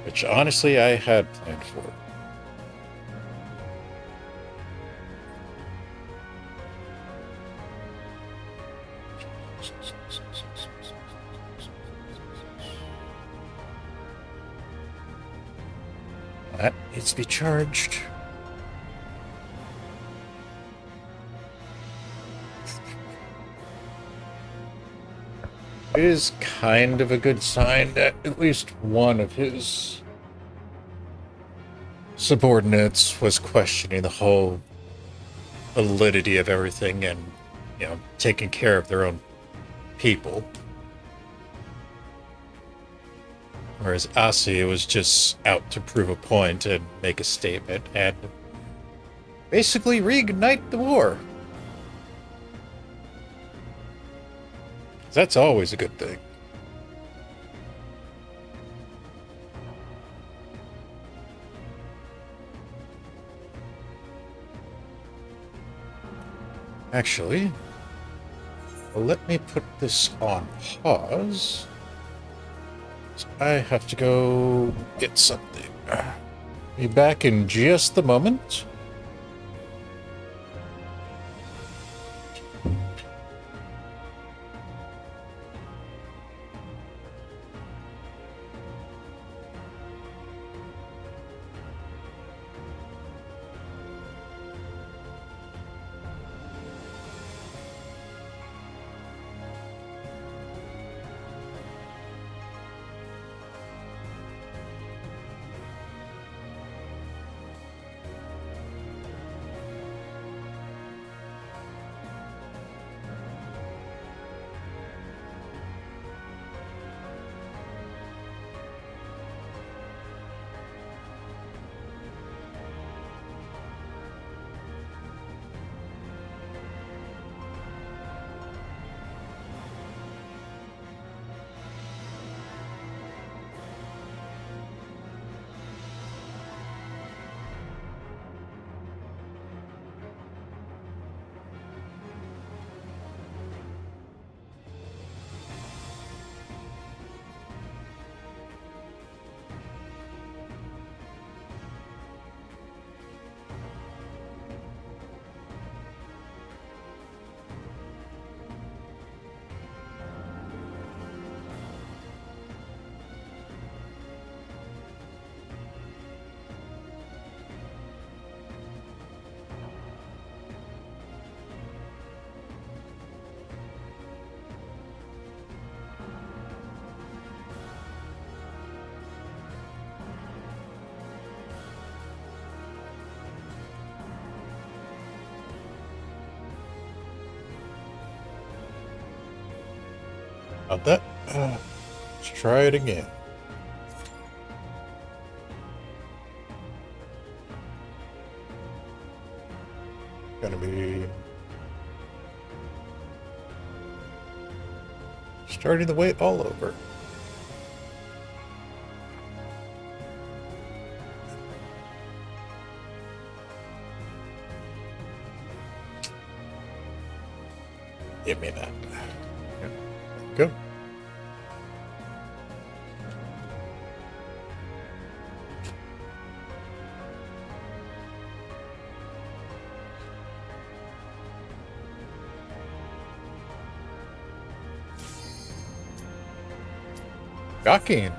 Which honestly I had planned for. That needs to be charged. It is kind of a good sign that at least one of his subordinates was questioning the whole validity of everything and, you know, taking care of their own people. Whereas Asi was just out to prove a point and make a statement and basically reignite the war. That's always a good thing. Actually, let me put this on pause. I have to go get something. Be back in just a moment. About that, let's try it again. Gonna be starting the wait all over. Give me that. Go. Shocking.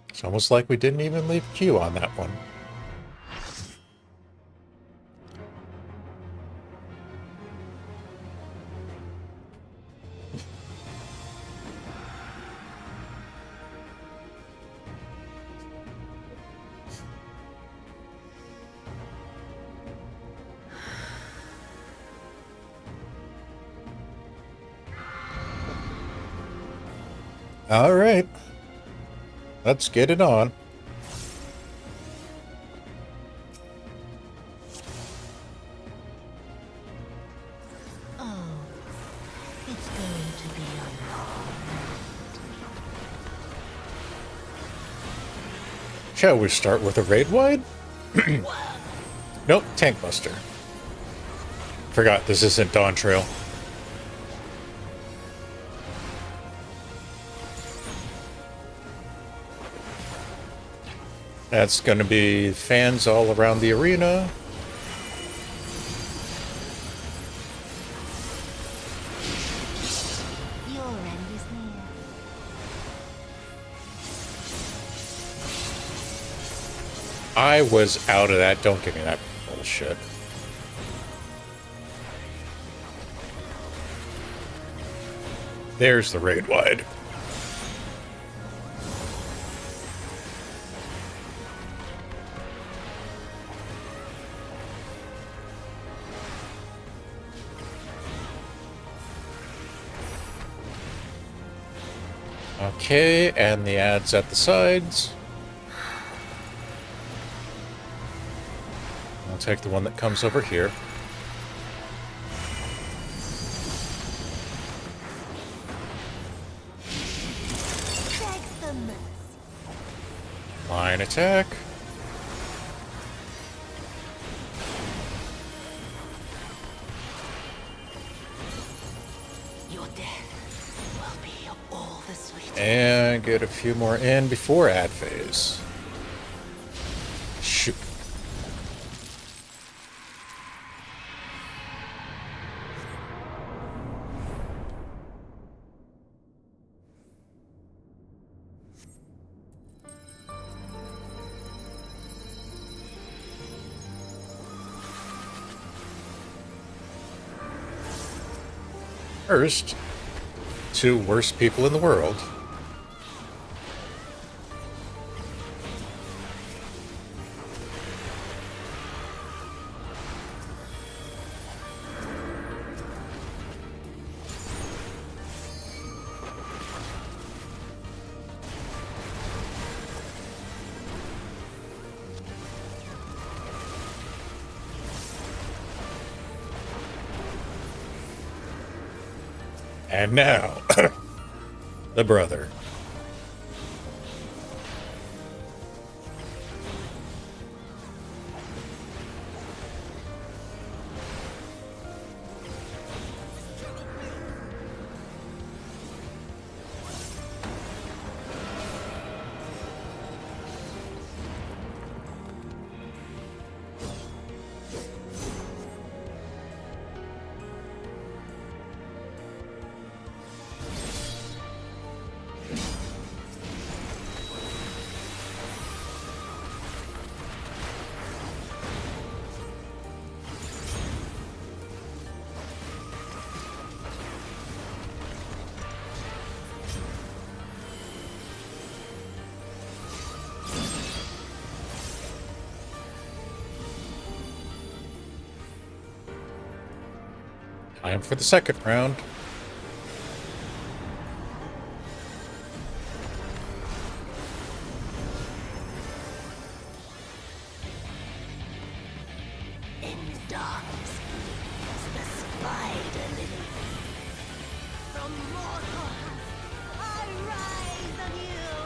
It's almost like we didn't even leave Q on that one. All right, let's get it on. Oh, it's going to be a long Shall we start with a raid wide? Nope, tank buster. Forgot this isn't Dawn Trail. That's going to be fans all around the arena. Your end is near. I was out of that. Don't give me that bullshit. There's the raid wide. Okay, and the ads at the sides. I'll take the one that comes over here. Line attack. Your death will be all the sweeter. And get a few more in before ad phase. Shoot. First, 2 worst people in the world. And now, the brother. Time for the second round. In darkness is the spider lily. From mortal I rise anew.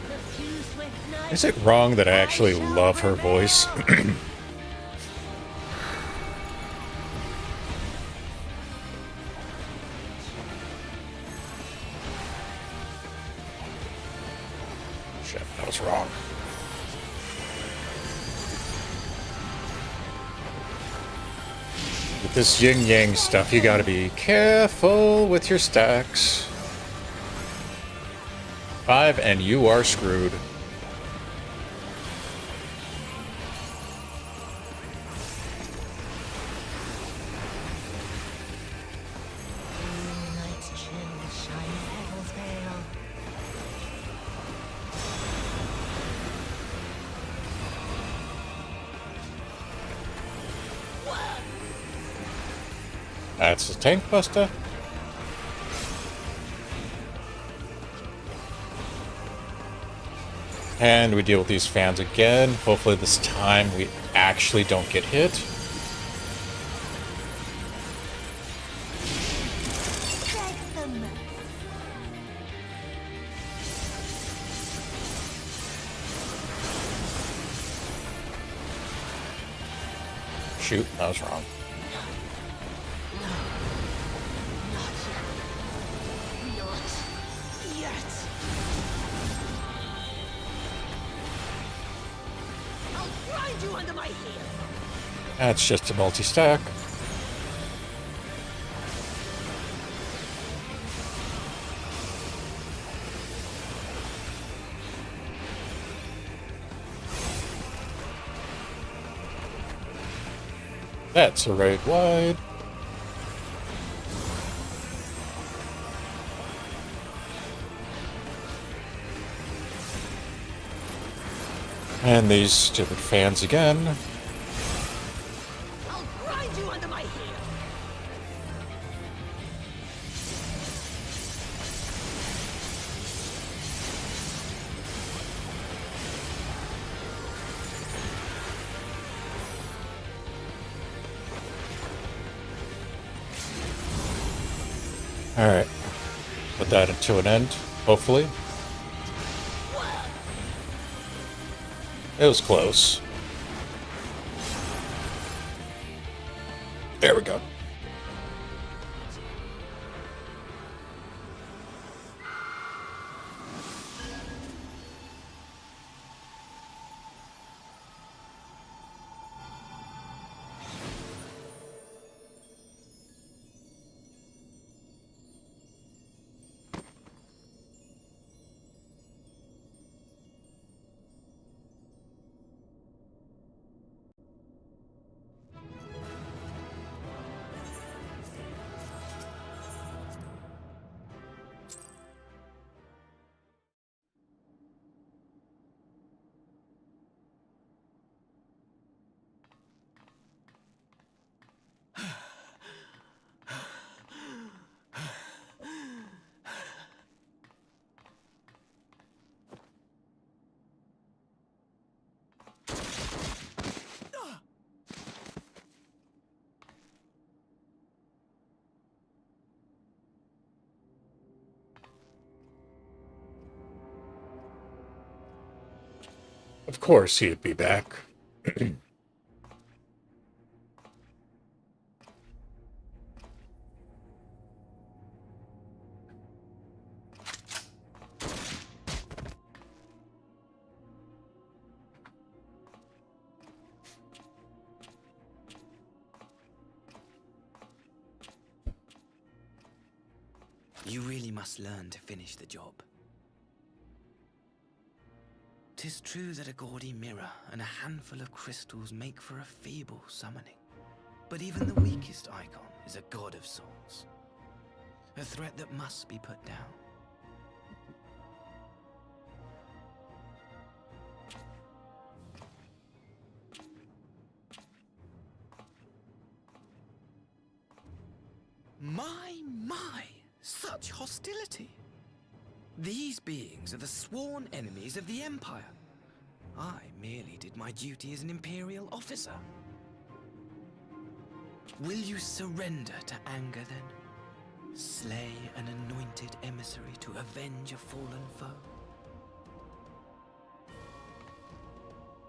The few swift nights. Is it wrong that I actually love her voice? Shit, that was wrong. With this yin-yang stuff, you gotta be careful with your stacks. 5 and you are screwed. Night's chill, shiny petals pale. That's a tank buster. And we deal with these fans again. Hopefully this time we actually don't get hit. Shoot, that was wrong. That's just a multi-stack. That's a right wide. And these stupid fans again. I'll grind you under my heel. Alright. Put that into an end, hopefully. It was close. There we go. Of course he'd be back. You really must learn to finish the job. 'Tis true that a gaudy mirror and a handful of crystals make for a feeble summoning. But even the weakest icon is a god of sorts. A threat that must be put down. My, such hostility! These beings are the sworn enemies of the Empire. I merely did my duty as an Imperial officer. Will you surrender to anger then? Slay an anointed emissary to avenge a fallen foe?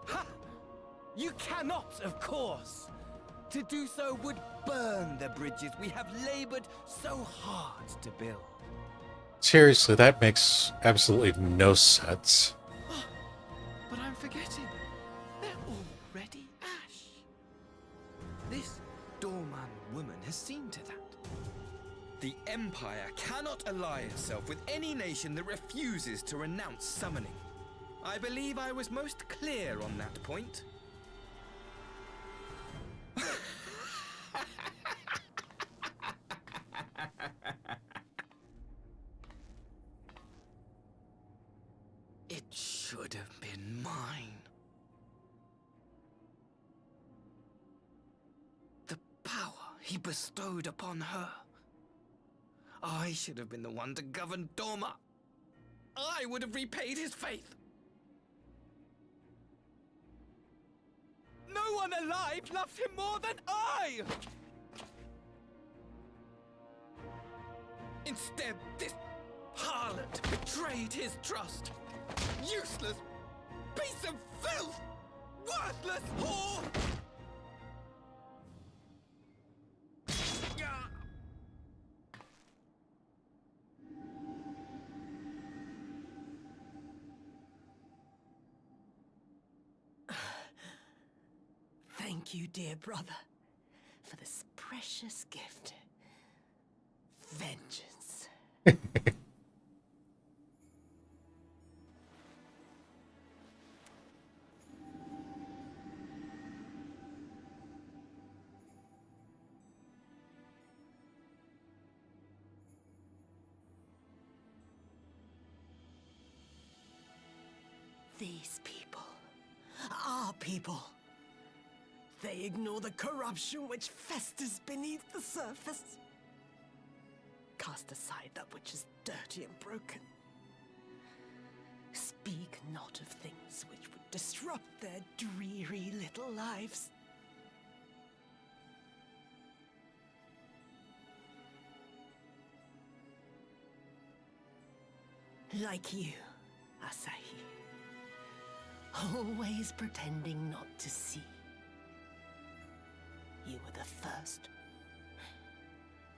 Ha! You cannot, of course! To do so would burn the bridges we have labored so hard to build. Seriously, that makes absolutely no sense. But I'm forgetting. They're already ash. This Doman woman has seen to that. The Empire cannot ally itself with any nation that refuses to renounce summoning. I believe I was most clear on that point. It should have been mine. The power he bestowed upon her. I should have been the one to govern Doma. I would have repaid his faith. No one alive loves him more than I! Instead, this harlot betrayed his trust. Useless piece of filth! Worthless whore! Thank you, dear brother, for this precious gift. Vengeance. These people, our people, they ignore the corruption which festers beneath the surface. Cast aside that which is dirty and broken. Speak not of things which would disrupt their dreary little lives. Like you, Asahi. Always pretending not to see. You were the first.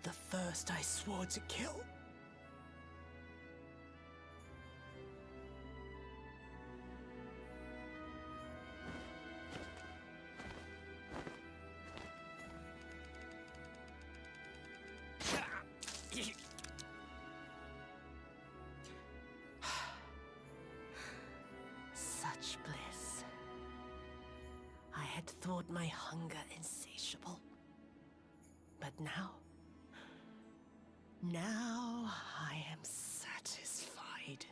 The first I swore to kill. Such bliss. I had thought my hunger insatiable. But now I am satisfied.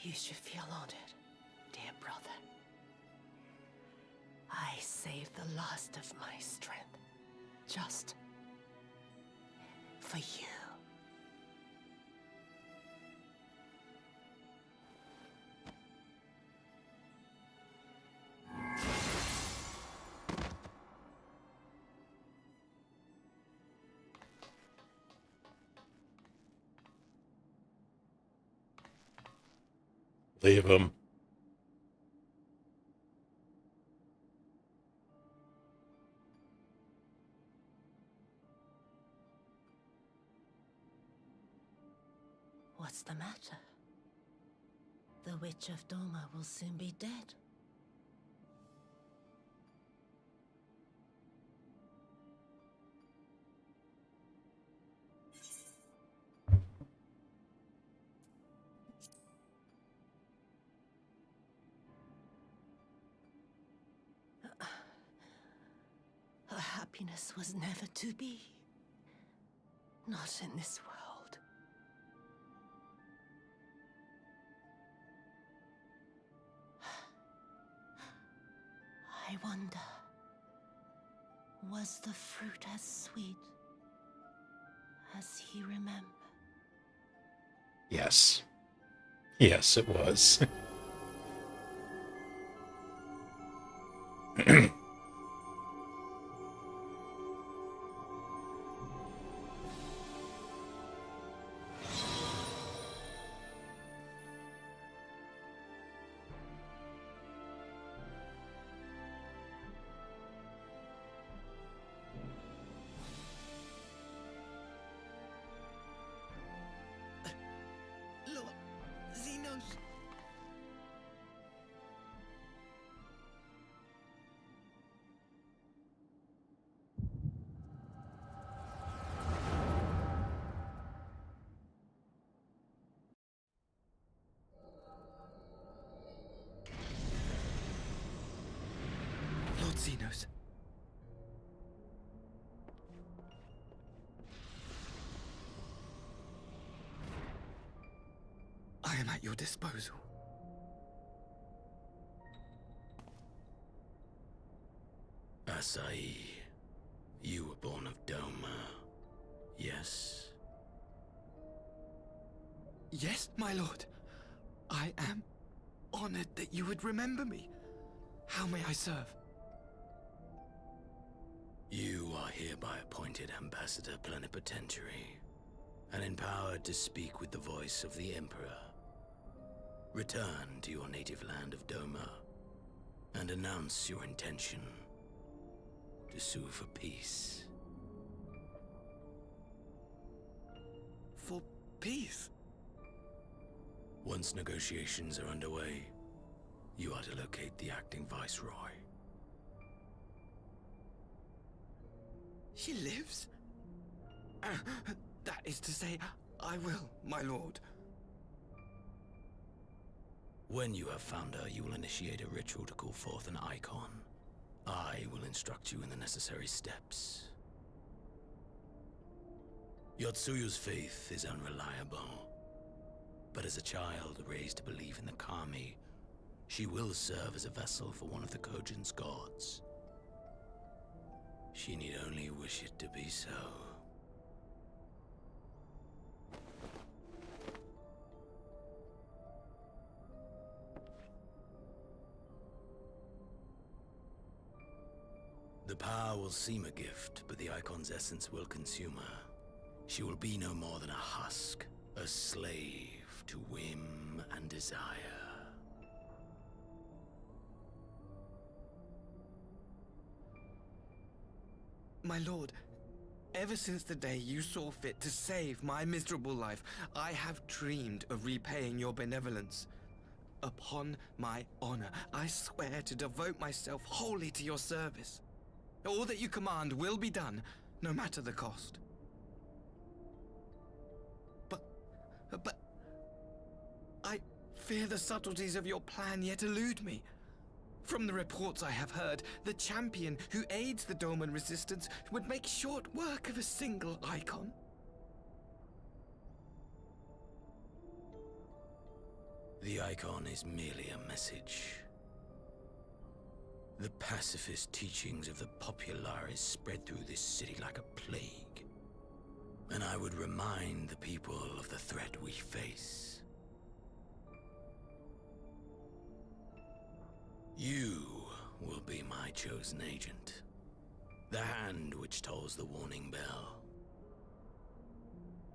You should feel honored, dear brother. I saved the last of my strength, just for you. Leave him. What's the matter? The Witch of Doma will soon be dead. Her happiness was never to be. Not in this world. I wonder, was the fruit as sweet as he remembered? Yes. Yes, it was. Lord Xenos. Lord Xenos. I am at your disposal. Asahi, you were born of Doma, yes? Yes, my lord. I am honored that you would remember me. How may I serve? You are hereby appointed Ambassador Plenipotentiary, and empowered to speak with the voice of the Emperor. Return to your native land of Doma, and announce your intention to sue for peace. For peace? Once negotiations are underway, you are to locate the acting Viceroy. She lives? That is to say, I will, my lord. When you have found her, you will initiate a ritual to call forth an icon, I will instruct you in the necessary steps. Yotsuyu's faith is unreliable, but as a child raised to believe in the Kami, she will serve as a vessel for one of the Kojin's gods. She need only wish it to be so. The power will seem a gift, but the Icon's essence will consume her. She will be no more than a husk, a slave to whim and desire. My lord, ever since the day you saw fit to save my miserable life, I have dreamed of repaying your benevolence. Upon my honor, I swear to devote myself wholly to your service. All that you command will be done, no matter the cost. But I fear the subtleties of your plan yet elude me. From the reports I have heard, the champion who aids the Doman resistance would make short work of a single icon. The Icon is merely a message. The pacifist teachings of the Populares spread through this city like a plague. And I would remind the people of the threat we face. You will be my chosen agent. The hand which tolls the warning bell.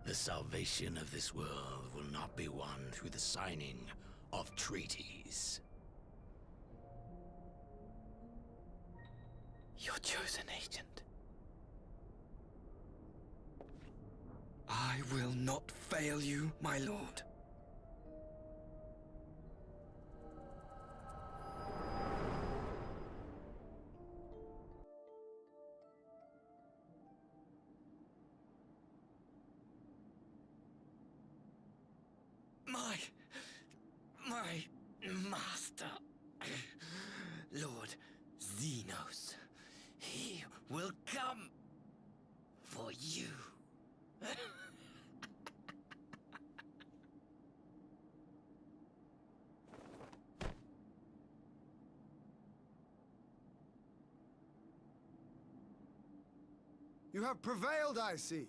The salvation of this world will not be won through the signing of treaties. Your chosen agent. I will not fail you, my lord. My master, Lord Xenos, he will come for you. You have prevailed, I see.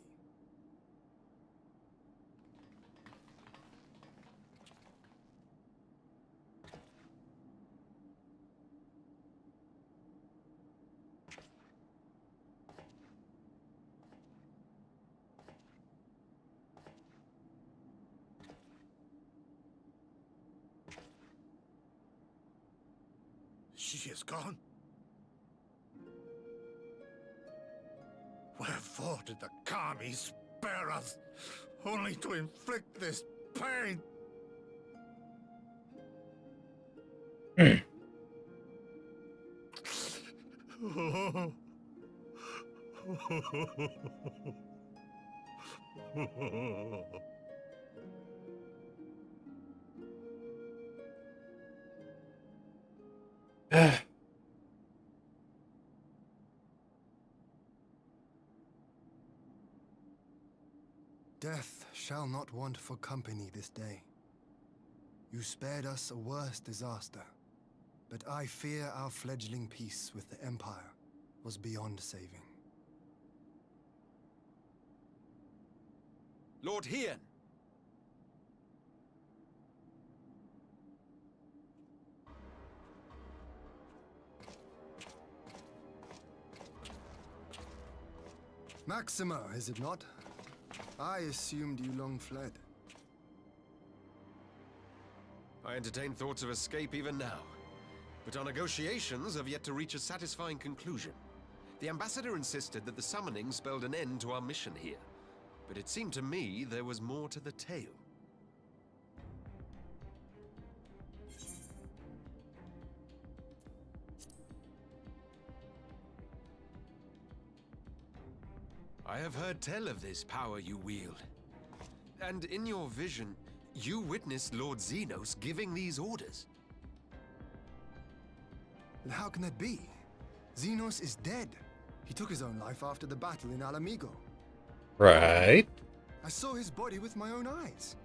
She is gone? Wherefore did the Kami spare us, only to inflict this pain? Death shall not want for company this day. You spared us a worse disaster, but I fear our fledgling peace with the Empire was beyond saving. Lord Hien! Maxima, is it not? I assumed you long fled. I entertain thoughts of escape even now, but our negotiations have yet to reach a satisfying conclusion. The ambassador insisted that the summoning spelled an end to our mission here, but it seemed to me there was more to the tale. I have heard tell of this power you wield. And in your vision, you witnessed Lord Xenos giving these orders. And how can that be? Xenos is dead. He took his own life after the battle in Alamigo. Right. I saw his body with my own eyes.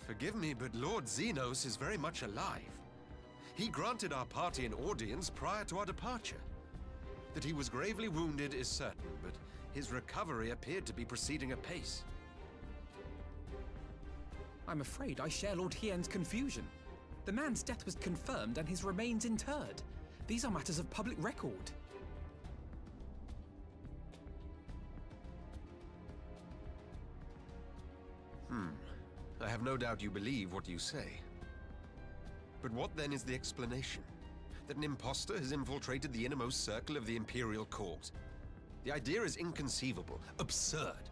Forgive me, but Lord Xenos is very much alive. He granted our party an audience prior to our departure. That he was gravely wounded is certain, but his recovery appeared to be proceeding apace. I'm afraid I share Lord Hien's confusion. The man's death was confirmed and his remains interred. These are matters of public record. I have no doubt you believe what you say. But what then is the explanation? That an impostor has infiltrated the innermost circle of the Imperial Court? The idea is inconceivable, absurd.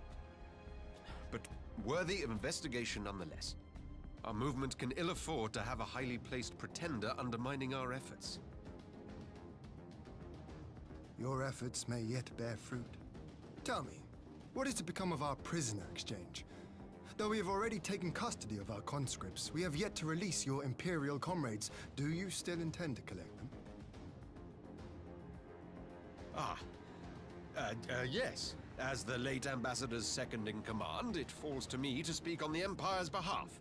But worthy of investigation nonetheless. Our movement can ill afford to have a highly placed pretender undermining our efforts. Your efforts may yet bear fruit. Tell me, what is to become of our prisoner exchange? Though we have already taken custody of our conscripts, we have yet to release your Imperial comrades. Do you still intend to collect them? Yes. As the late Ambassador's second-in-command, it falls to me to speak on the Empire's behalf.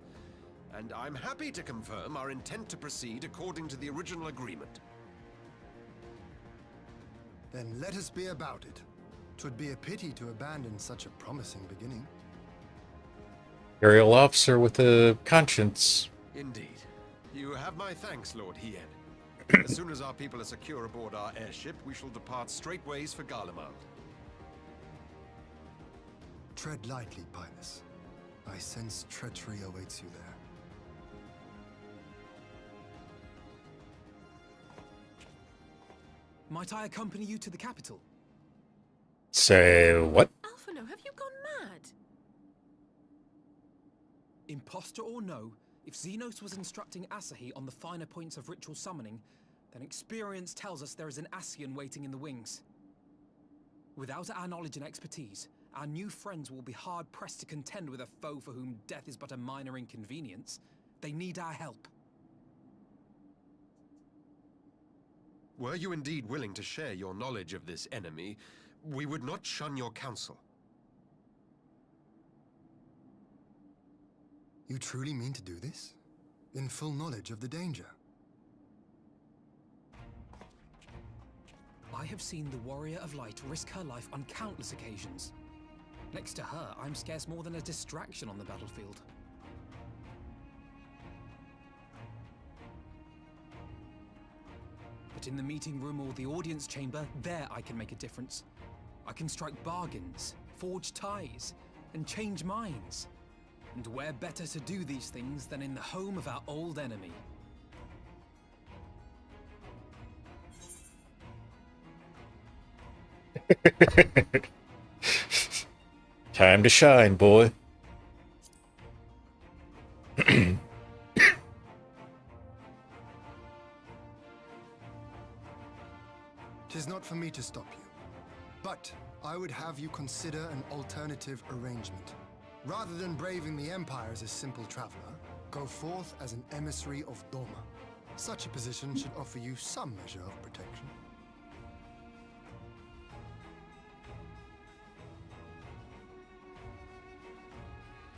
And I'm happy to confirm our intent to proceed according to the original agreement. Then let us be about it. 'Twould be a pity to abandon such a promising beginning. Imperial officer with a conscience. Indeed. You have my thanks, Lord Hien. As soon as our people are secure aboard our airship, we shall depart straightways for Garlemald. Tread lightly, Pilus. I sense treachery awaits you there. Might I accompany you to the capital? Say what? Alphino, have you gone mad? Imposter or no, if Xenos was instructing Asahi on the finer points of ritual summoning, then experience tells us there is an Ascian waiting in the wings. Without our knowledge and expertise, our new friends will be hard-pressed to contend with a foe for whom death is but a minor inconvenience. They need our help. Were you indeed willing to share your knowledge of this enemy, we would not shun your counsel. You truly mean to do this? In full knowledge of the danger? I have seen the Warrior of Light risk her life on countless occasions. Next to her, I'm scarce more than a distraction on the battlefield. But in the meeting room or the audience chamber, there I can make a difference. I can strike bargains, forge ties, and change minds. And where better to do these things than in the home of our old enemy? Time to shine, boy. 'Tis not for me to stop you, but I would have you consider an alternative arrangement. Rather than braving the Empire as a simple traveler, go forth as an emissary of Doma. Such a position should offer you some measure of protection.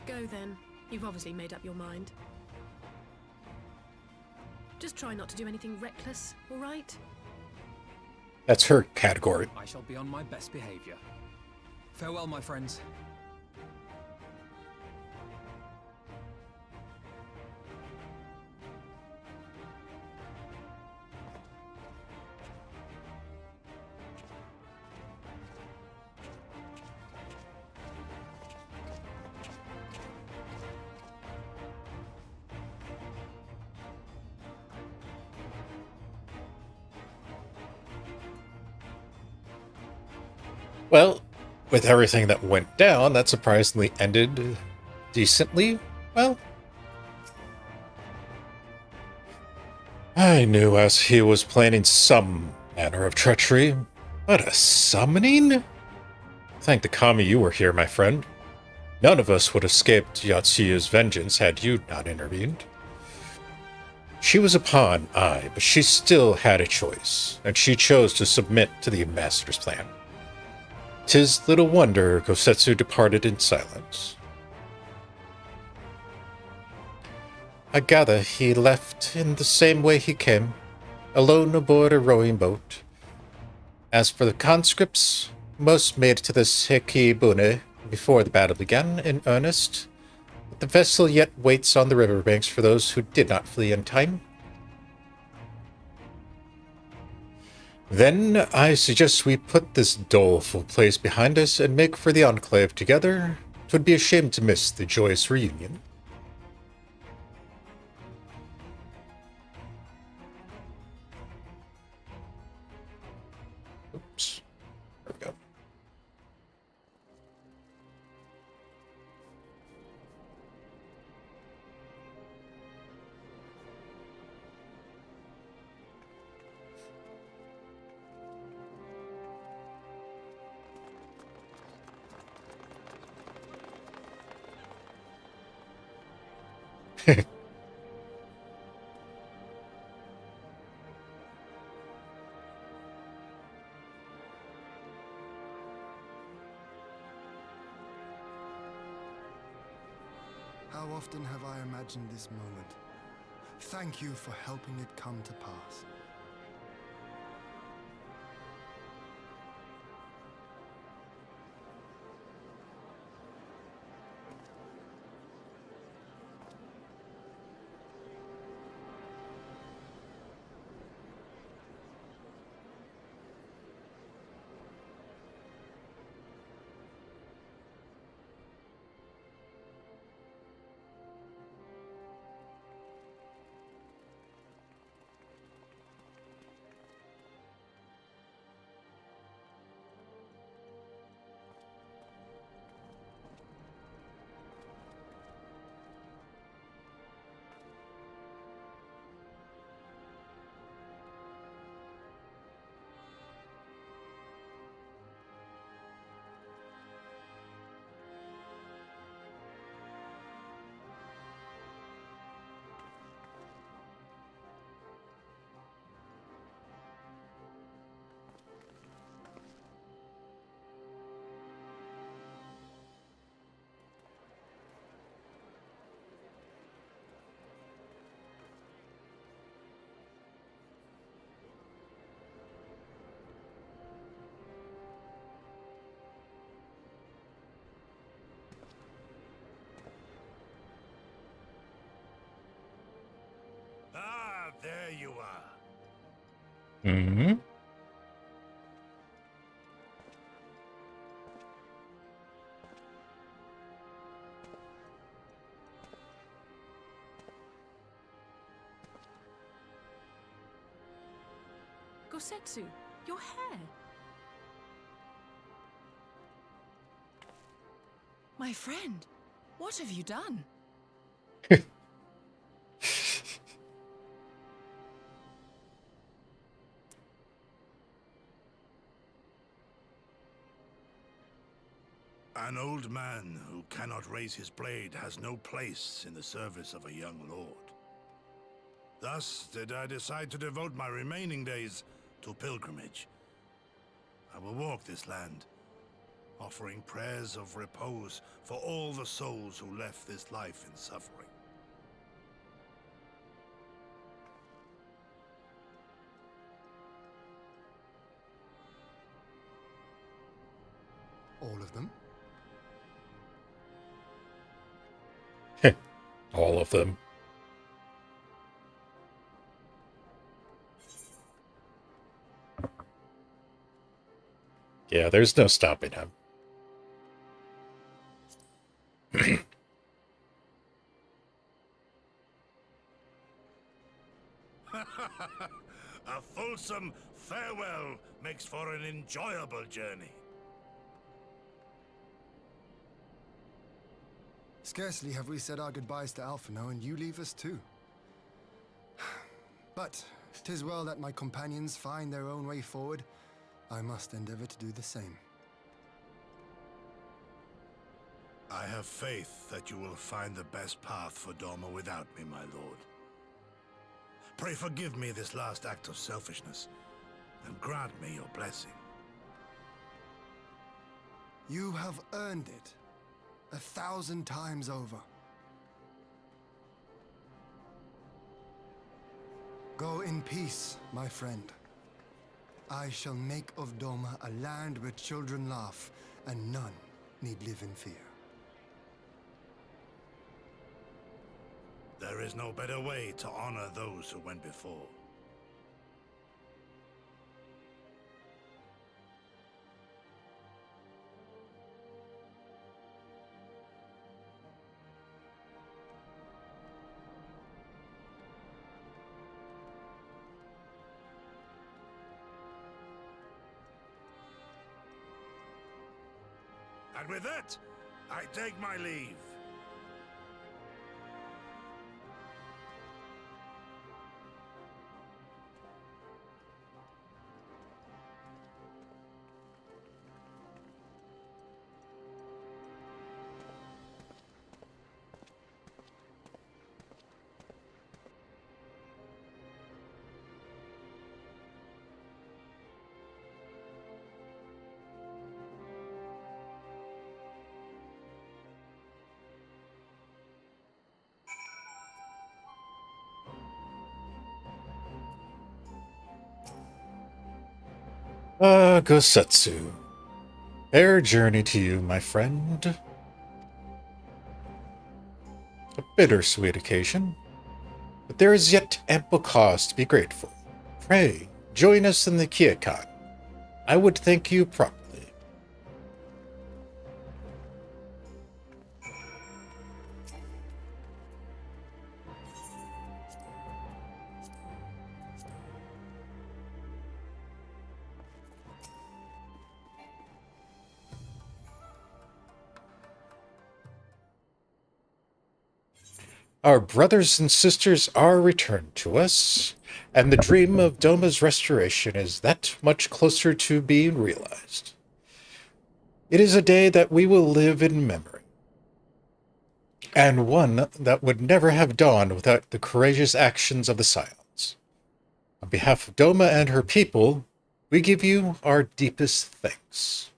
Go then. You've obviously made up your mind. Just try not to do anything reckless, all right? That's her category. I shall be on my best behavior. Farewell, my friends. Well, with everything that went down, that surprisingly ended decently well. I knew as he was planning some manner of treachery, but a summoning? Thank the kami you were here, my friend. None of us would have escaped Yatsuya's vengeance had you not intervened. She was a pawn, aye, but she still had a choice, and she chose to submit to the ambassador's plan. 'Tis little wonder Gosetsu departed in silence. I gather he left in the same way he came, alone aboard a rowing boat. As for the conscripts, most made it to the Sekibune before the battle began in earnest, but the vessel yet waits on the riverbanks for those who did not flee in time. Then I suggest we put this doleful place behind us and make for the Enclave together. 'Twould be a shame to miss the joyous reunion. Oops. There we go. How often have I imagined this moment? Thank you for helping it come to pass. Ah, there you are. Mm-hmm. Gosetsu, your hair. My friend, what have you done? An old man who cannot raise his blade has no place in the service of a young lord. Thus did I decide to devote my remaining days to pilgrimage. I will walk this land, offering prayers of repose for all the souls who left this life in suffering. All of them? All of them. Yeah, there's no stopping him. A fulsome farewell makes for an enjoyable journey. Scarcely have we said our goodbyes to Alphino, and you leave us too. But 'tis well that my companions find their own way forward. I must endeavor to do the same. I have faith that you will find the best path for Doma without me, my lord. Pray forgive me this last act of selfishness, and grant me your blessing. You have earned it 1,000 times over. Go in peace, my friend. I shall make of Doma a land where children laugh and none need live in fear. There is no better way to honor those who went before. And with that, I take my leave. Gosetsu. Fair journey to you, my friend. A bittersweet occasion, but there is yet ample cause to be grateful. Pray, join us in the Kyokan. I would thank you promptly. Our brothers and sisters are returned to us, and the dream of Doma's restoration is that much closer to being realized. It is a day that we will live in memory, and one that would never have dawned without the courageous actions of the Scions. On behalf of Doma and her people, we give you our deepest thanks.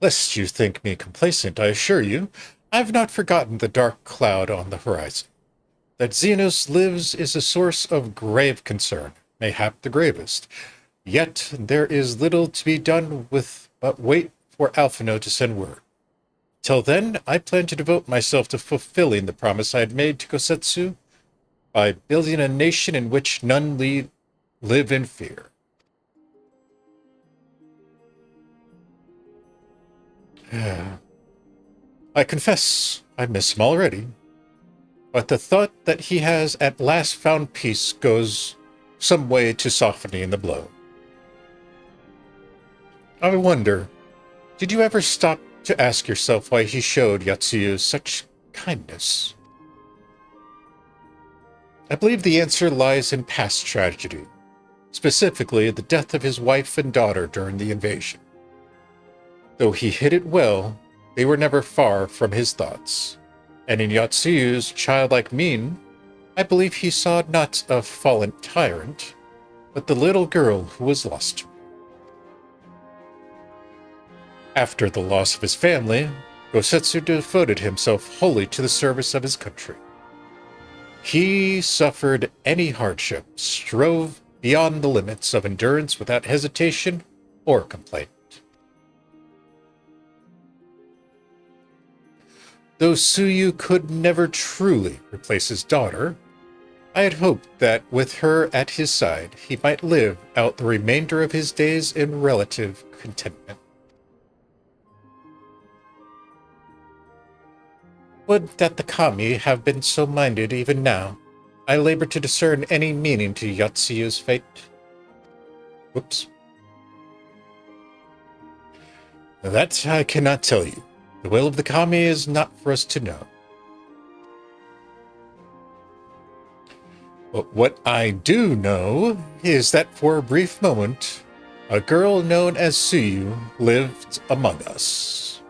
Lest you think me complacent, I assure you, I've not forgotten the dark cloud on the horizon. That Xenos lives is a source of grave concern, mayhap the gravest. Yet there is little to be done with but wait for Alphino to send word. Till then, I plan to devote myself to fulfilling the promise I had made to Gosetsu by building a nation in which none live in fear. I confess I miss him already, but the thought that he has at last found peace goes some way to softening the blow. I wonder, did you ever stop to ask yourself why he showed Yatsuyu such kindness? I believe the answer lies in past tragedy, specifically the death of his wife and daughter during the invasion. Though he hid it well, they were never far from his thoughts, and in Yatsuyu's childlike mien, I believe he saw not a fallen tyrant, but the little girl who was lost to him. After the loss of his family, Gosetsu devoted himself wholly to the service of his country. He suffered any hardship, strove beyond the limits of endurance without hesitation or complaint. Though Tsuyu could never truly replace his daughter, I had hoped that with her at his side, he might live out the remainder of his days in relative contentment. Would that the kami have been so minded even now. I labor to discern any meaning to Yatsuyu's fate. Whoops. That I cannot tell you. The will of the kami is not for us to know. But what I do know is that for a brief moment, a girl known as Tsuyu lived among us.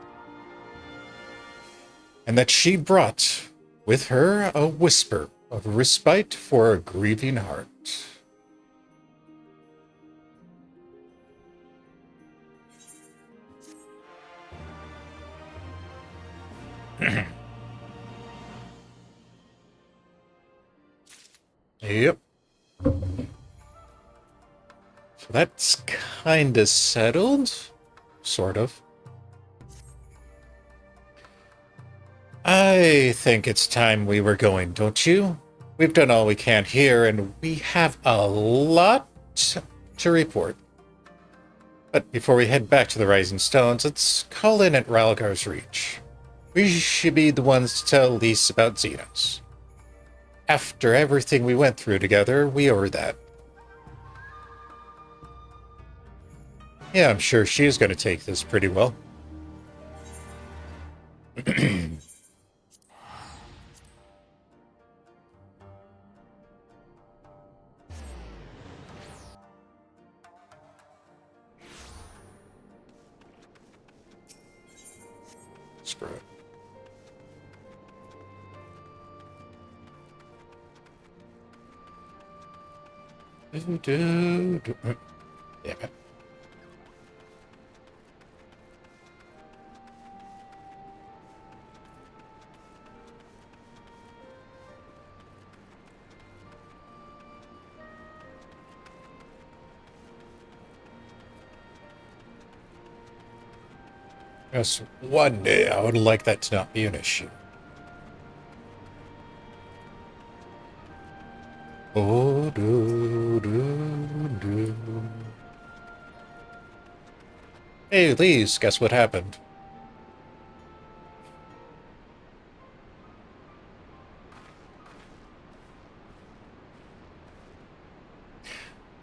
and that she brought with her a whisper of respite for a grieving heart. Yep. So that's kinda settled. Sort of. I think it's time we were going, don't you? We've done all we can here, and we have a lot to report. But before we head back to the Rising Stones, let's call in at Ralgar's Reach. We should be the ones to tell Lise about Xenos. After everything we went through together, we owe her that. Yeah, I'm sure she's going to take this pretty well. Screw it. Yeah. Yes, one day I would like that to not be an issue. Oh, do. Hey, Lise, guess what happened?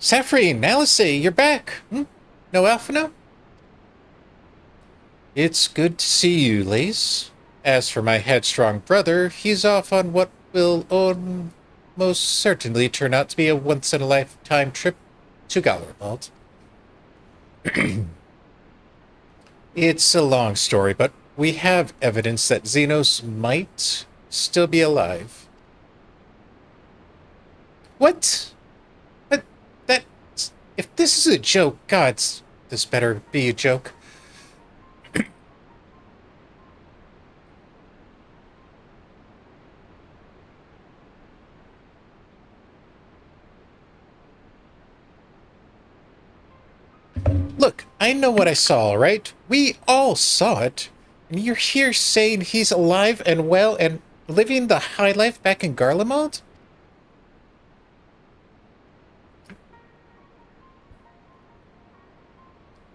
Saphrine, Alice, you're back. No Alphino? It's good to see you, Lise. As for my headstrong brother, he's off on what will most certainly turn out to be a once-in-a-lifetime trip to Gallermald. It's a long story, but we have evidence that Xenos might still be alive. What? But that... If this is a joke, gods, this better be a joke. Look, I know what I saw, all right? We all saw it. And you're here saying he's alive and well and living the high life back in Garlemald?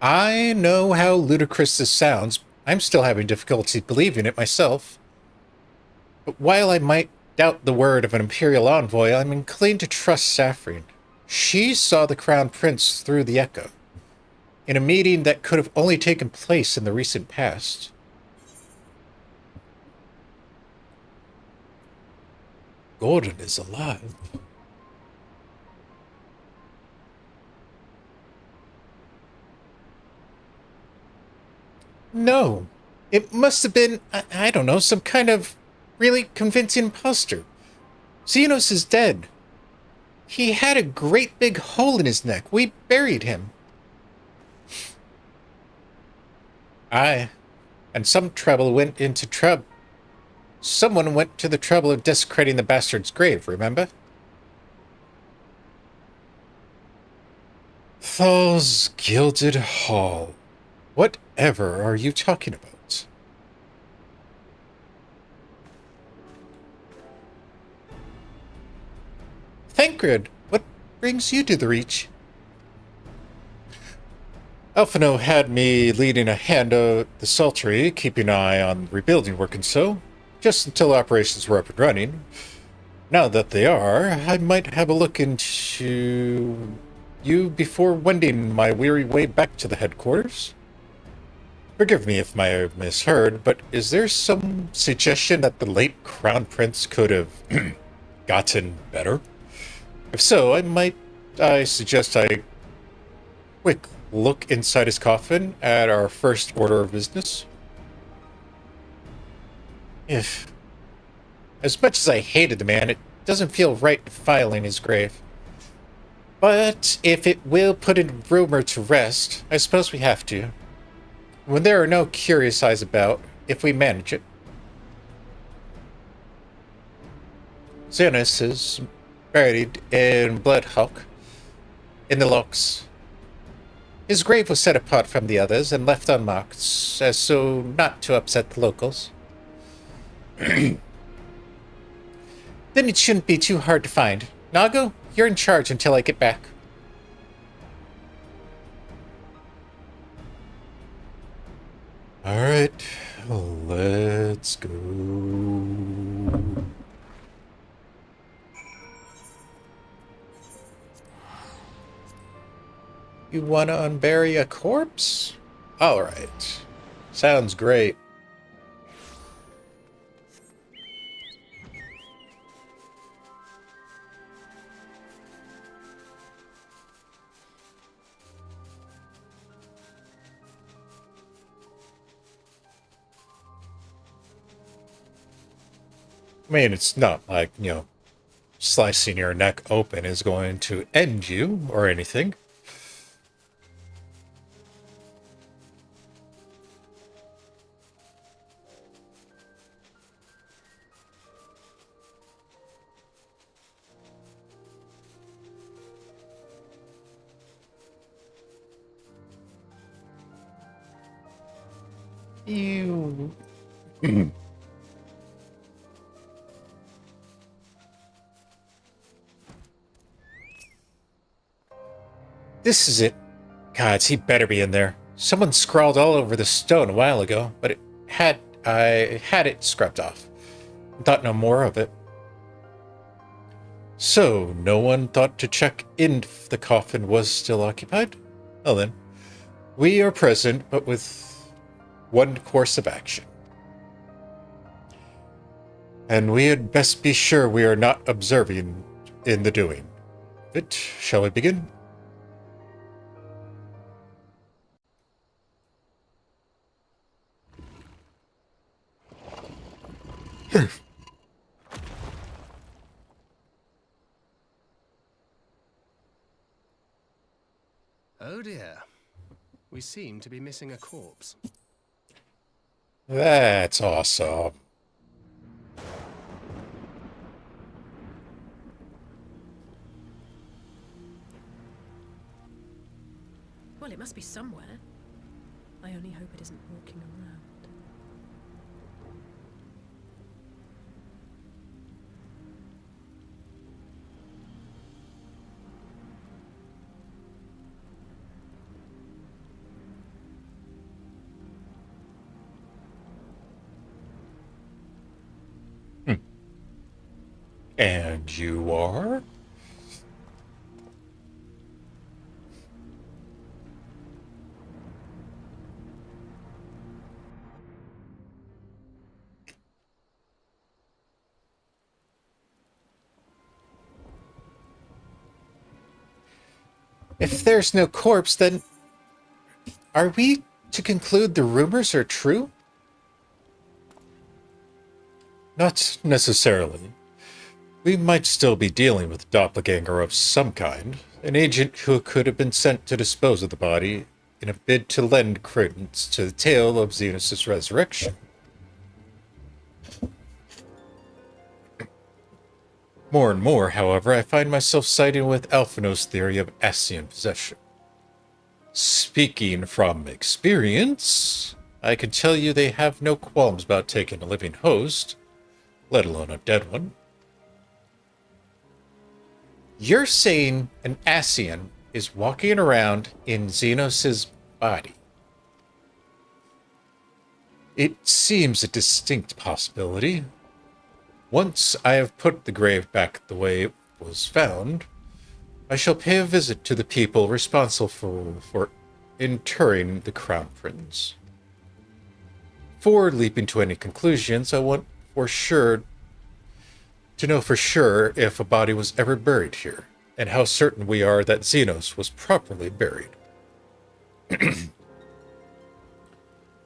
I know how ludicrous this sounds. I'm still having difficulty believing it myself. But while I might doubt the word of an Imperial envoy, I'm inclined to trust Saphrine. She saw the Crown Prince through the Echo, in a meeting that could have only taken place in the recent past. Gordon is alive. No. It must have been, I don't know, some kind of really convincing imposter. Xenos is dead. He had a great big hole in his neck. We buried him. Aye. And someone went to the trouble of desecrating the bastard's grave, remember? Thal's Gilded Hall. Whatever are you talking about? Thancred, what brings you to the Reach? Alphino had me leading a hand of the Sultry, keeping an eye on rebuilding work and so, just until operations were up and running. Now that they are, I might have a look into you before wending my weary way back to the headquarters. Forgive me if I misheard, but is there some suggestion that the late Crown Prince could have gotten better? If so, I suggest I quick look inside his coffin at our first order of business. If, as much as I hated the man, it doesn't feel right defiling his grave. But if it will put a rumor to rest, I suppose we have to. When there are no curious eyes about, if we manage it. Xenos is buried in Bloodhawk, in the Locks. His grave was set apart from the others and left unmarked, as so not to upset the locals. Then it shouldn't be too hard to find. Nago, you're in charge until I get back. Alright, let's go. You want to unbury a corpse? Alright. Sounds great. I mean, it's not like, slicing your neck open is going to end you or anything. Ew. This is it. Gods, he better be in there. Someone scrawled all over the stone a while ago, but I had it scrubbed off. Thought no more of it. So, no one thought to check if the coffin was still occupied? Well then, we are present, but with one course of action. And we had best be sure we are not observing in the doing. But shall we begin? Oh dear. We seem to be missing a corpse. That's awesome. Well, it must be somewhere. I only hope it isn't walking around. And you are? If there's no corpse, then are we to conclude the rumors are true? Not necessarily. We might still be dealing with a doppelganger of some kind, an agent who could have been sent to dispose of the body in a bid to lend credence to the tale of Xenos' resurrection. More and more, however, I find myself siding with Alphino's theory of Ascian possession. Speaking from experience, I can tell you they have no qualms about taking a living host, let alone a dead one. You're saying an Ascian is walking around in Xenos' body. It seems a distinct possibility. Once I have put the grave back the way it was found, I shall pay a visit to the people responsible for interring the Crown Prince. Before leaping to any conclusions, I want to know for sure if a body was ever buried here, and how certain we are that Xenos was properly buried.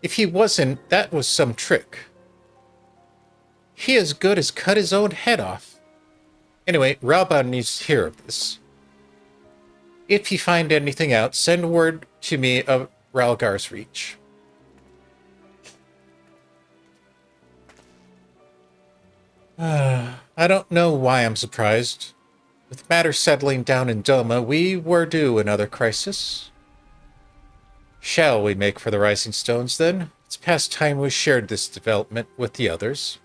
If he wasn't, that was some trick. He as good as cut his own head off. Anyway, Ralbound needs to hear of this. If you find anything out, send word to me of Ralgar's reach. I don't know why I'm surprised. With matters settling down in Doma, we were due another crisis. Shall we make for the Rising Stones, then? It's past time we shared this development with the others.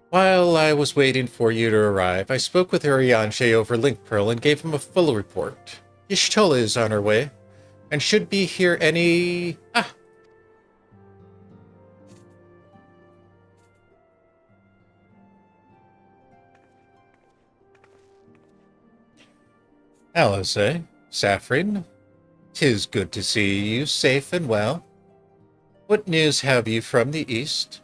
While I was waiting for you to arrive, I spoke with Urianshe over Link Pearl and gave him a full report. Y'shtola is on her way, and should be here any... Alizé, Saphrine, 'tis good to see you safe and well. What news have you from the east?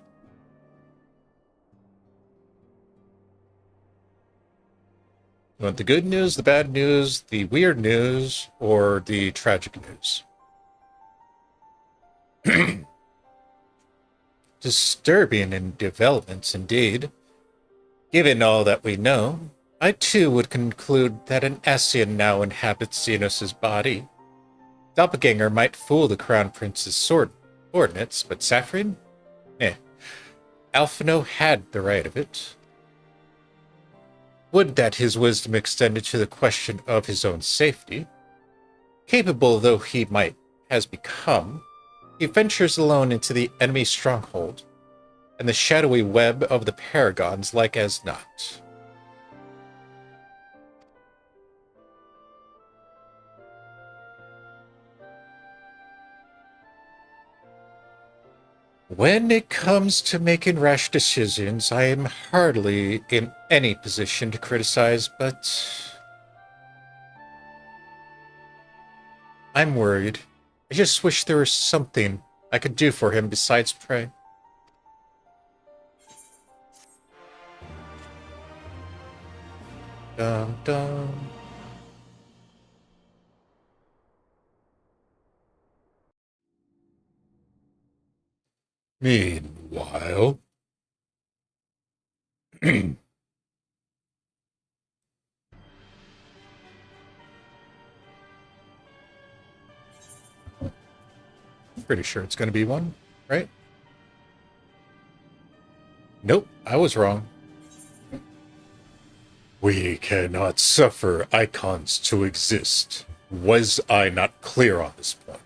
You want the good news, the bad news, the weird news, or the tragic news? Disturbing in developments, indeed. Given all that we know, I too would conclude that an Ascian now inhabits Xenos' body. Doppelganger might fool the Crown Prince's ordinates, but Saphrine? Alphino had the right of it. Would that his wisdom extended to the question of his own safety. Capable though he has become, he ventures alone into the enemy stronghold, and the shadowy web of the Paragons like as not. When it comes to making rash decisions, I am hardly in any position to criticize, but I'm worried. I just wish there was something I could do for him besides pray. Dum dum. Meanwhile... Pretty sure it's going to be one, right? Nope, I was wrong. We cannot suffer icons to exist. Was I not clear on this point?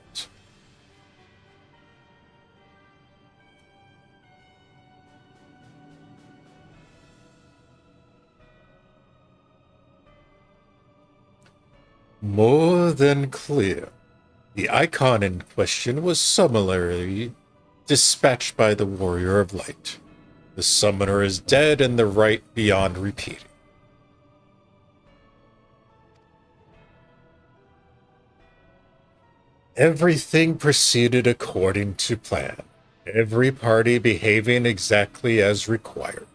More than clear. The icon in question was summarily dispatched by the Warrior of Light. The summoner is dead and the rite beyond repeating. Everything proceeded according to plan. Every party behaving exactly as required.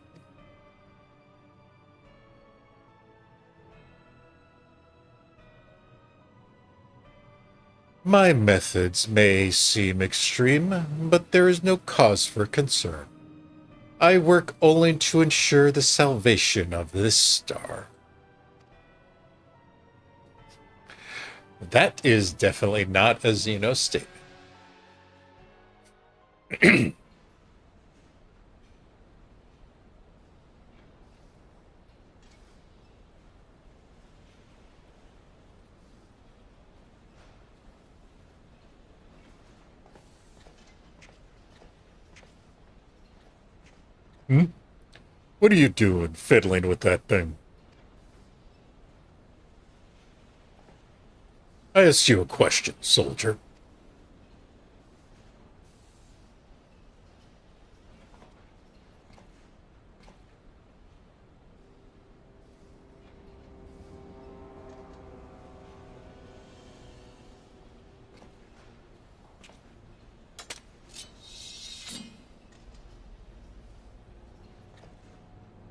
My methods may seem extreme, but there is no cause for concern. I work only to ensure the salvation of this star. That is definitely not a Xeno statement. What are you doing, fiddling with that thing? I asked you a question, soldier.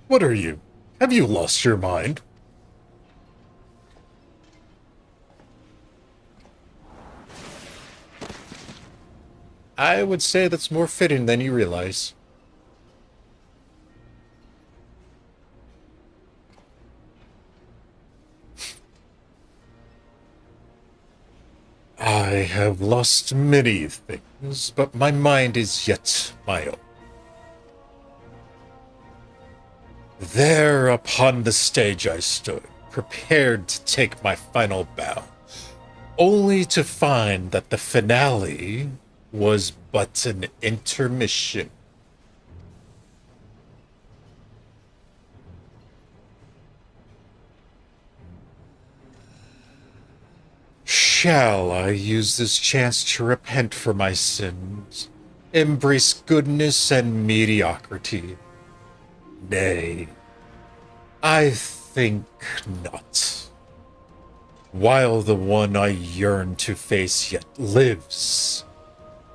What are you, Have you lost your mind? I would say that's more fitting than you realize. I have lost many things, but my mind is yet my own. There upon the stage I stood, prepared to take my final bow, only to find that the finale was but an intermission. Shall I use this chance to repent for my sins, embrace goodness and mediocrity? Nay, I think not. While the one I yearn to face yet lives,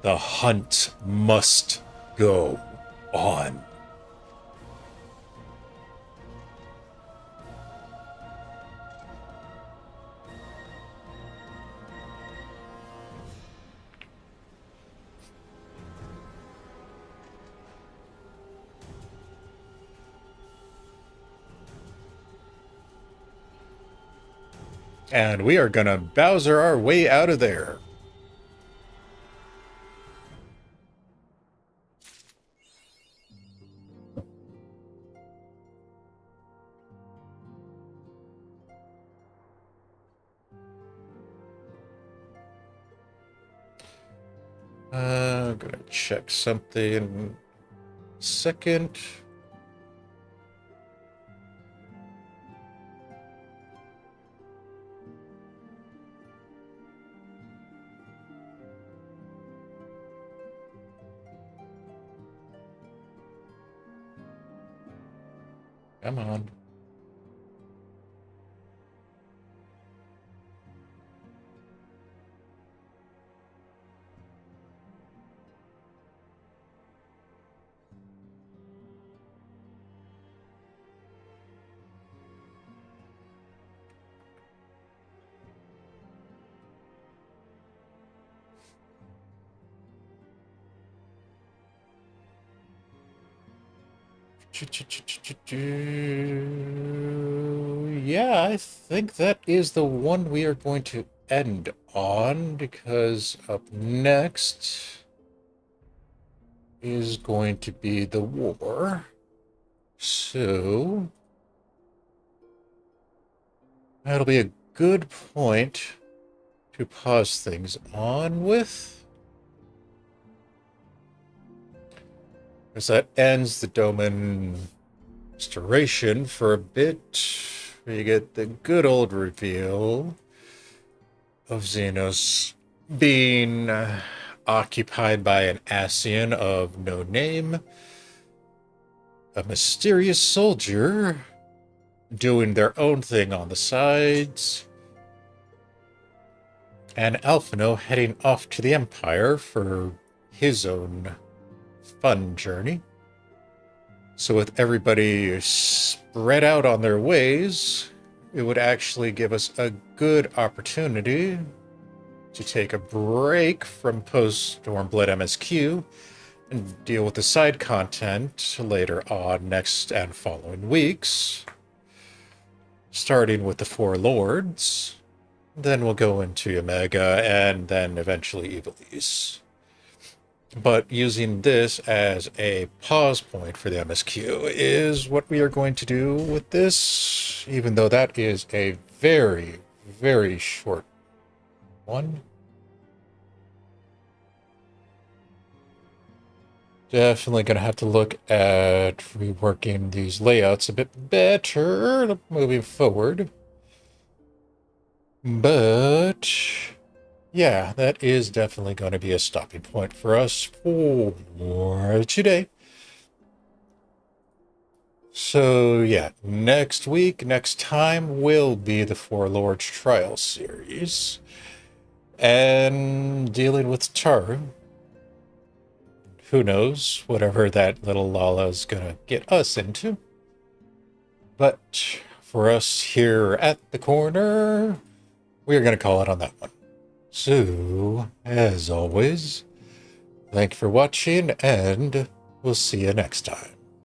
the hunt must go on. And we are gonna Bowser our way out of there. I'm gonna check something. Second. Come on. Yeah, I think that is the one we are going to end on, because up next is going to be the war. So that'll be a good point to pause things on with. As that ends the Doman restoration for a bit, we get the good old reveal of Xenos being occupied by an Ascian of no name, a mysterious soldier doing their own thing on the sides, and Alphino heading off to the Empire for his own fun journey. So with everybody spread out on their ways, it would actually give us a good opportunity to take a break from Post-Stormblood MSQ and deal with the side content later on next and following weeks, starting with the Four Lords. Then we'll go into Omega and then eventually Evilise. But using this as a pause point for the MSQ is what we are going to do with this, even though that is a very, very short one. Definitely going to have to look at reworking these layouts a bit better moving forward. But yeah, that is definitely going to be a stopping point for us for today. So yeah, next week, next time will be the Four Lords Trial series. And dealing with Taru. Who knows, whatever that little Lala is going to get us into. But for us here at the corner, we're going to call it on that one. So, as always, thank you for watching, and we'll see you next time.